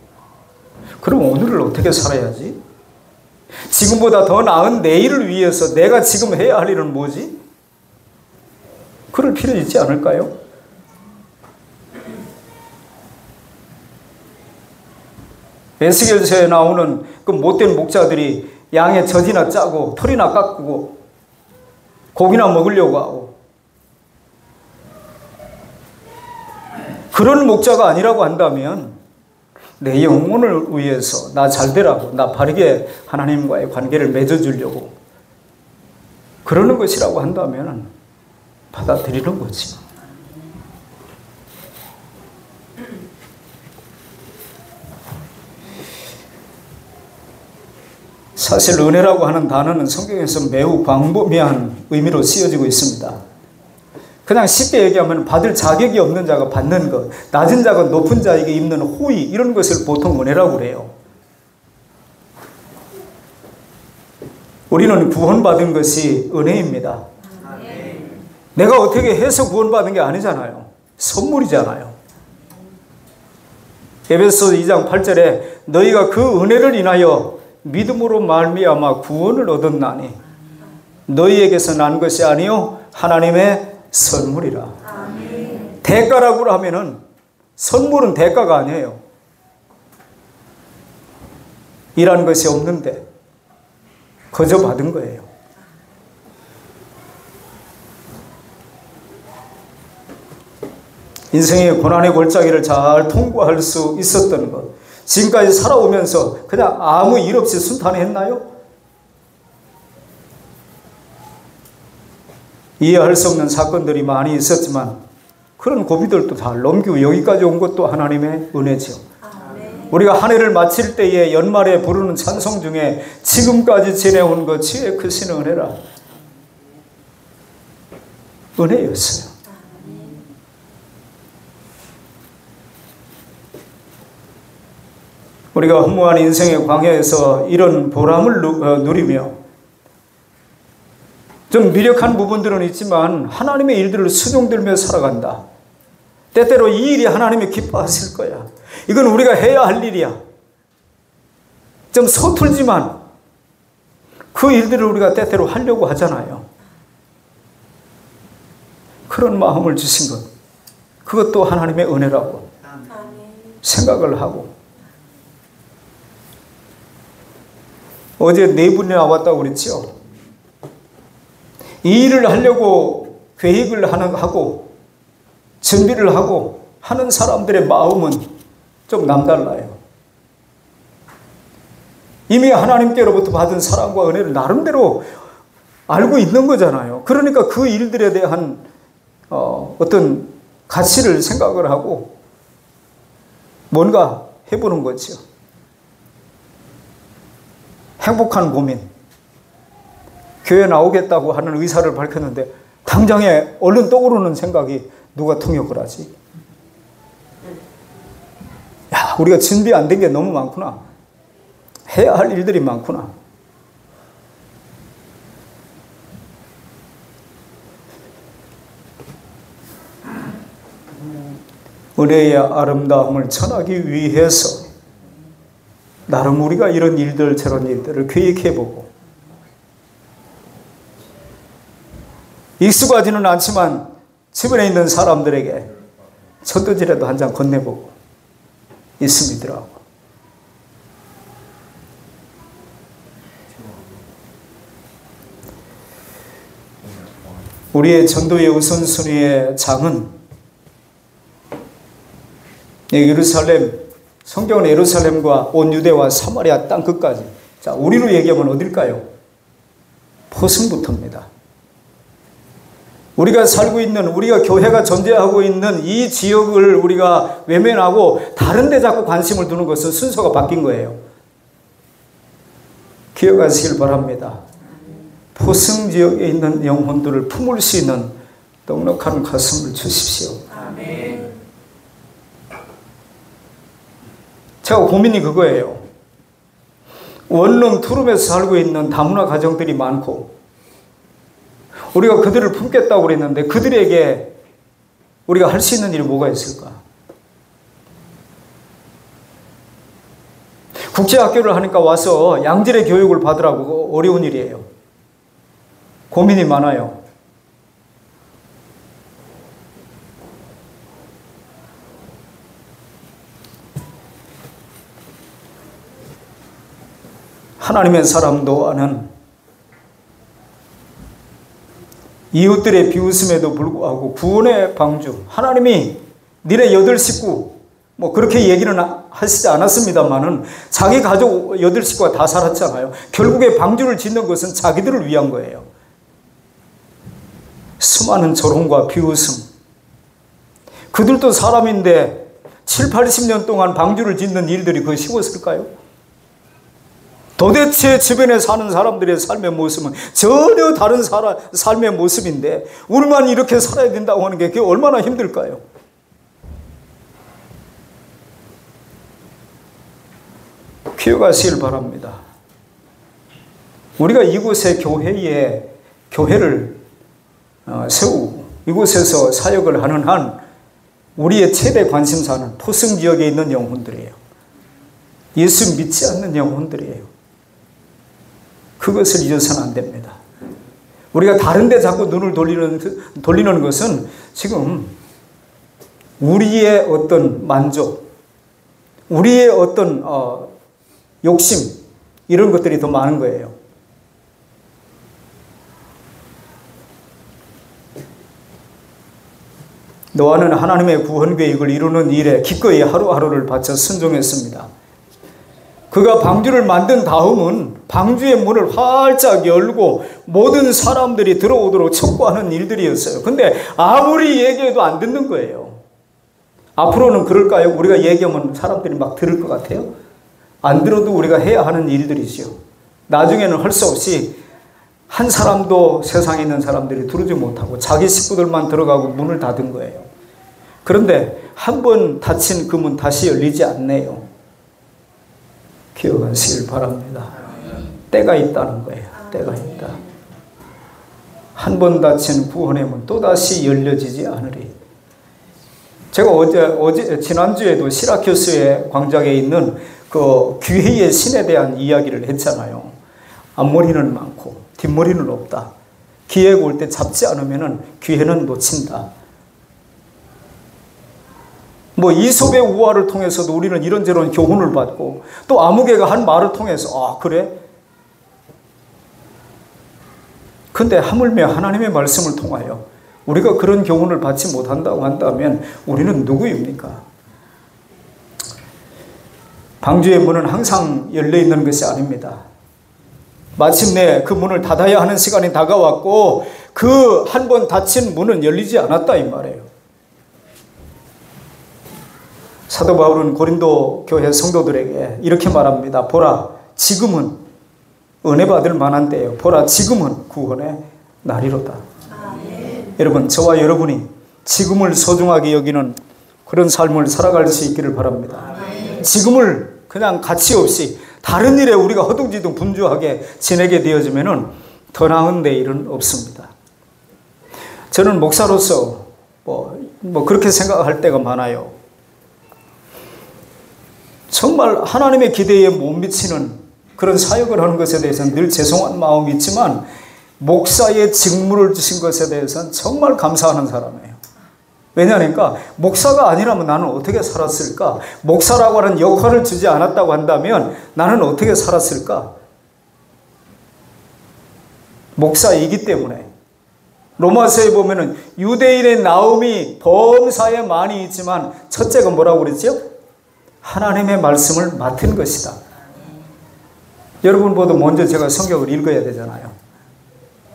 그럼 오늘을 어떻게 살아야지? 지금보다 더 나은 내일을 위해서 내가 지금 해야 할 일은 뭐지? 그럴 필요 있지 않을까요? 에스겔서에 나오는 그 못된 목자들이 양의 젖이나 짜고 털이나 깎고 고기나 먹으려고 하고, 그런 목자가 아니라고 한다면 내 영혼을 위해서 나 잘되라고, 나 바르게 하나님과의 관계를 맺어주려고 그러는 것이라고 한다면 받아들이는 거지. 사실 은혜라고 하는 단어는 성경에서 매우 광범위한 의미로 쓰여지고 있습니다. 그냥 쉽게 얘기하면 받을 자격이 없는 자가 받는 것, 낮은 자가 높은 자에게 입는 호의, 이런 것을 보통 은혜라고 그래요. 우리는 구원받은 것이 은혜입니다. 내가 어떻게 해서 구원받은 게 아니잖아요. 선물이잖아요. 에베소 2장 8절에 너희가 그 은혜를 인하여 믿음으로 말미암아 구원을 얻었나니 너희에게서 난 것이 아니요 하나님의 선물이라. 아멘. 대가라고 하면은 선물은 대가가 아니에요. 일한 것이 없는데 거저 받은 거예요. 인생의 고난의 골짜기를 잘 통과할 수 있었던 것, 지금까지 살아오면서 그냥 아무 일 없이 순탄했나요? 이해할 수 없는 사건들이 많이 있었지만 그런 고비들도 다 넘기고 여기까지 온 것도 하나님의 은혜죠. 우리가 한 해를 마칠 때에 연말에 부르는 찬송 중에 지금까지 지내온 것 지혜 크신 은혜라, 은혜였어요. 우리가 허무한 인생의 광야에서 이런 보람을 누리며 좀 미력한 부분들은 있지만 하나님의 일들을 수종들며 살아간다. 때때로 이 일이 하나님이 기뻐하실 거야. 이건 우리가 해야 할 일이야. 좀 서툴지만 그 일들을 우리가 때때로 하려고 하잖아요. 그런 마음을 주신 것, 그것도 하나님의 은혜라고 생각을 하고, 어제 4분이 나왔다고 그랬죠. 이 일을 하려고 계획을 하고 준비를 하고 하는 사람들의 마음은 좀 남달라요. 이미 하나님께로부터 받은 사랑과 은혜를 나름대로 알고 있는 거잖아요. 그러니까 그 일들에 대한 어떤 가치를 생각을 하고 뭔가 해보는 거죠. 행복한 고민. 교회 나오겠다고 하는 의사를 밝혔는데 당장에 얼른 떠오르는 생각이 누가 통역을 하지? 야, 우리가 준비 안 된 게 너무 많구나. 해야 할 일들이 많구나. 은혜의 아름다움을 전하기 위해서 나름 우리가 이런 일들 저런 일들을 계획해보고, 익숙하지는 않지만 주변에 있는 사람들에게 젖도지라도 한 잔 건네보고 있음이더라고. 우리의 전도의 우선순위의 장은 예루살렘, 성경은 예루살렘과 온 유대와 사마리아 땅 끝까지. 자, 우리로 얘기하면 어딜까요? 포승부터입니다. 우리가 살고 있는, 우리가 교회가 존재하고 있는 이 지역을 우리가 외면하고 다른 데 자꾸 관심을 두는 것은 순서가 바뀐 거예요. 기억하시길 바랍니다. 포승 지역에 있는 영혼들을 품을 수 있는 넉넉한 가슴을 주십시오. 아멘. 제가 고민이 그거예요. 원룸, 투룸에서 살고 있는 다문화 가정들이 많고 우리가 그들을 품겠다고 그랬는데 그들에게 우리가 할 수 있는 일이 뭐가 있을까? 국제학교를 하니까 와서 양질의 교육을 받으라고 어려운 일이에요. 고민이 많아요. 하나님의 사람도 아는 이웃들의 비웃음에도 불구하고 구원의 방주, 하나님이 니네 8식구 뭐 그렇게 얘기는 하시지 않았습니다만은 자기 가족 8식구가 다 살았잖아요. 결국에 방주를 짓는 것은 자기들을 위한 거예요. 수많은 조롱과 비웃음, 그들도 사람인데 7, 80년 동안 방주를 짓는 일들이 그거 쉬웠을까요? 도대체 주변에 사는 사람들의 삶의 모습은 전혀 다른 삶의 모습인데 우리만 이렇게 살아야 된다고 하는 게 그게 얼마나 힘들까요? 기억하시길 바랍니다. 우리가 이곳의 교회를 세우고 이곳에서 사역을 하는 한 우리의 최대 관심사는 토성 지역에 있는 영혼들이에요. 예수 믿지 않는 영혼들이에요. 그것을 잊어서는 안 됩니다. 우리가 다른 데 자꾸 눈을 돌리는 것은 지금 우리의 어떤 만족, 우리의 어떤 욕심, 이런 것들이 더 많은 거예요. 노아는 하나님의 구원 계획을 이루는 일에 기꺼이 하루하루를 바쳐 순종했습니다. 그가 방주를 만든 다음은 방주의 문을 활짝 열고 모든 사람들이 들어오도록 촉구하는 일들이었어요. 근데 아무리 얘기해도 안 듣는 거예요. 앞으로는 그럴까요? 우리가 얘기하면 사람들이 막 들을 것 같아요? 안 들어도 우리가 해야 하는 일들이죠. 나중에는 할 수 없이 한 사람도 세상에 있는 사람들이 들어오지 못하고 자기 식구들만 들어가고 문을 닫은 거예요. 그런데 한 번 닫힌 그 문 다시 열리지 않네요. 기억하시길 바랍니다. 때가 있다는 거예요. 때가 있다. 한 번 닫힌 구원의 문 또다시 열려지지 않으리. 제가 지난주에도 시라큐스의 광장에 있는 그 귀회의 신에 대한 이야기를 했잖아요. 앞머리는 많고 뒷머리는 없다. 기회가 올 때 잡지 않으면 귀회는 놓친다. 뭐 이솝의 우화를 통해서도 우리는 이런저런 교훈을 받고 또 아무개가 한 말을 통해서 아 그래? 근데 하물며 하나님의 말씀을 통하여 우리가 그런 교훈을 받지 못한다고 한다면 우리는 누구입니까? 방주의 문은 항상 열려있는 것이 아닙니다. 마침내 그 문을 닫아야 하는 시간이 다가왔고 그 한 번 닫힌 문은 열리지 않았다 이 말이에요. 사도 바울은 고린도 교회 성도들에게 이렇게 말합니다. 보라, 지금은 은혜 받을 만한 때예요. 보라, 지금은 구원의 날이로다. 아멘. 여러분, 저와 여러분이 지금을 소중하게 여기는 그런 삶을 살아갈 수 있기를 바랍니다. 아멘. 지금을 그냥 가치 없이 다른 일에 우리가 허둥지둥 분주하게 지내게 되어지면 더 나은 내일은 없습니다. 저는 목사로서 뭐 그렇게 생각할 때가 많아요. 정말 하나님의 기대에 못 미치는 그런 사역을 하는 것에 대해서는 늘 죄송한 마음이 있지만 목사의 직무를 주신 것에 대해서는 정말 감사하는 사람이에요. 왜냐하니까 목사가 아니라면 나는 어떻게 살았을까? 목사라고 하는 역할을 주지 않았다고 한다면 나는 어떻게 살았을까? 목사이기 때문에. 로마서에 보면은 유대인의 나음이 범사에 많이 있지만 첫째가 뭐라고 그랬죠? 하나님의 말씀을 맡은 것이다. 여러분보다 먼저 제가 성경을 읽어야 되잖아요.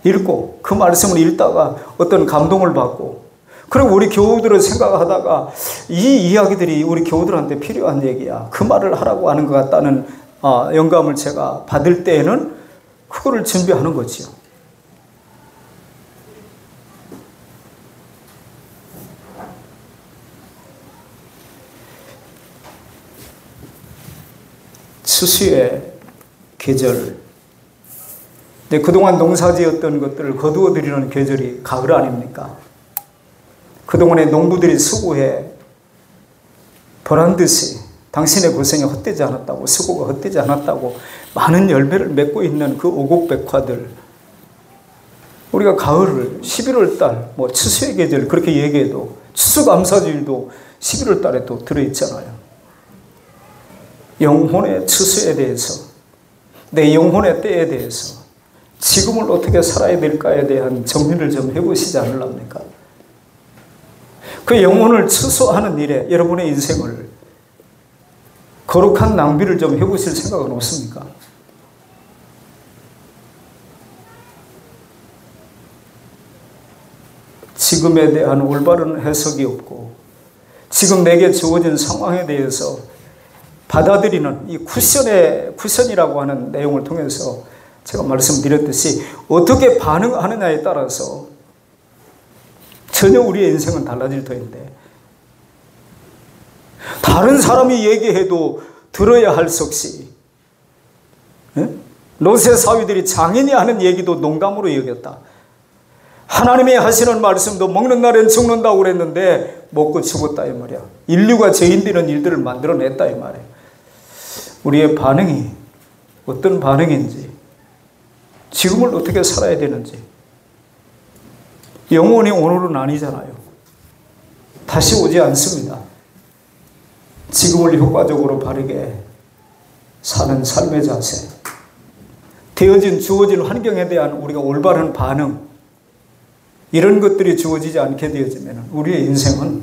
읽고 그 말씀을 읽다가 어떤 감동을 받고 그리고 우리 교우들을 생각하다가 이 이야기들이 우리 교우들한테 필요한 얘기야. 그 말을 하라고 하는 것 같다는 영감을 제가 받을 때에는 그거를 준비하는 거지요. 추수의 계절. 근데 그동안 농사지었던 것들을 거두어들이는 계절이 가을 아닙니까? 그동안에 농부들이 수고해 보란듯이 당신의 고생이 헛되지 않았다고, 수고가 헛되지 않았다고 많은 열매를 맺고 있는 그 오곡백화들. 우리가 가을을 11월 달, 추수의 계절 그렇게 얘기해도 추수감사주일도 11월 달에 또 들어있잖아요. 영혼의 추수에 대해서 내 영혼의 때에 대해서 지금을 어떻게 살아야 될까에 대한 정리를 좀 해보시지 않으랍니까? 그 영혼을 추수하는 일에 여러분의 인생을 거룩한 낭비를 좀 해보실 생각은 없습니까? 지금에 대한 올바른 해석이 없고 지금 내게 주어진 상황에 대해서 받아들이는 이 쿠션이라고 하는 내용을 통해서 제가 말씀드렸듯이 어떻게 반응하느냐에 따라서 전혀 우리의 인생은 달라질 터인데, 다른 사람이 얘기해도 들어야 할 석시, 롯의 사위들이 장인이 하는 얘기도 농담으로 여겼다. 하나님이 하시는 말씀도 먹는 날엔 죽는다고 그랬는데 먹고 죽었다 이 말이야. 인류가 죄인되는 일들을 만들어냈다 이 말이야. 우리의 반응이 어떤 반응인지, 지금을 어떻게 살아야 되는지. 영원히 오늘은 아니잖아요. 다시 오지 않습니다. 지금을 효과적으로 바르게 사는 삶의 자세, 주어진 환경에 대한 우리가 올바른 반응, 이런 것들이 주어지지 않게 되어지면 우리의 인생은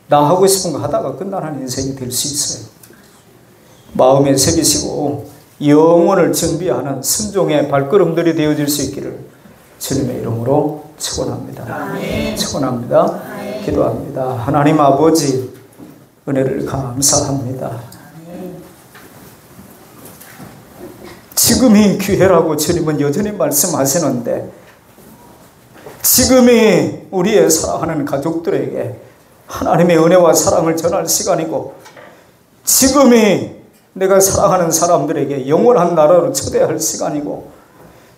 나 하고 싶은 거 하다가 끝나는 인생이 될 수 있어요. 마음에 새기시고 영원을 준비하는 순종의 발걸음들이 되어질 수 있기를 주님의 이름으로 축원합니다. 축원합니다. 기도합니다. 하나님 아버지, 은혜를 감사합니다. 지금이 기회라고 주님은 여전히 말씀하시는데, 지금이 우리의 사랑하는 가족들에게 하나님의 은혜와 사랑을 전할 시간이고, 지금이 내가 사랑하는 사람들에게 영원한 나라로 초대할 시간이고,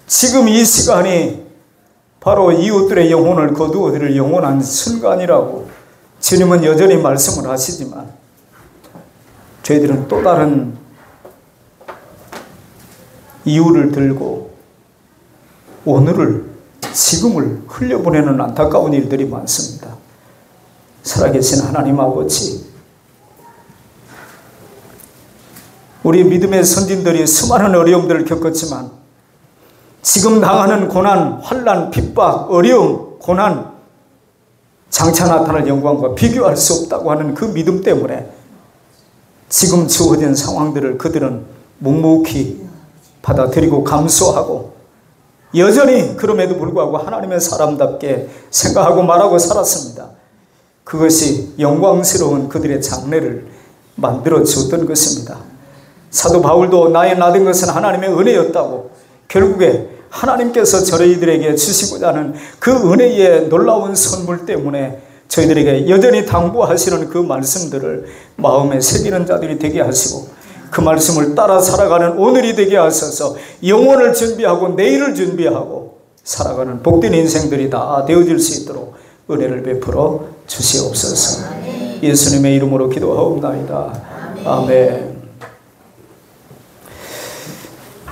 지금 이 시간이 바로 이웃들의 영혼을 거두어 드릴 영원한 순간이라고 주님은 여전히 말씀을 하시지만, 저희들은 또 다른 이유를 들고 오늘을, 지금을 흘려보내는 안타까운 일들이 많습니다. 살아계신 하나님 아버지, 우리 믿음의 선진들이 수많은 어려움들을 겪었지만 지금 당하는 고난, 환난, 핍박, 어려움, 고난, 장차 나타날 영광과 비교할 수 없다고 하는 그 믿음 때문에 지금 주어진 상황들을 그들은 묵묵히 받아들이고 감수하고 여전히 그럼에도 불구하고 하나님의 사람답게 생각하고 말하고 살았습니다. 그것이 영광스러운 그들의 장래를 만들어 주었던 것입니다. 사도 바울도 나의 나된 것은 하나님의 은혜였다고, 결국에 하나님께서 저희들에게 주시고자 하는 그 은혜의 놀라운 선물 때문에 저희들에게 여전히 당부하시는 그 말씀들을 마음에 새기는 자들이 되게 하시고, 그 말씀을 따라 살아가는 오늘이 되게 하셔서 영혼을 준비하고 내일을 준비하고 살아가는 복된 인생들이 다 되어질 수 있도록 은혜를 베풀어 주시옵소서. 예수님의 이름으로 기도하옵나이다. 아멘.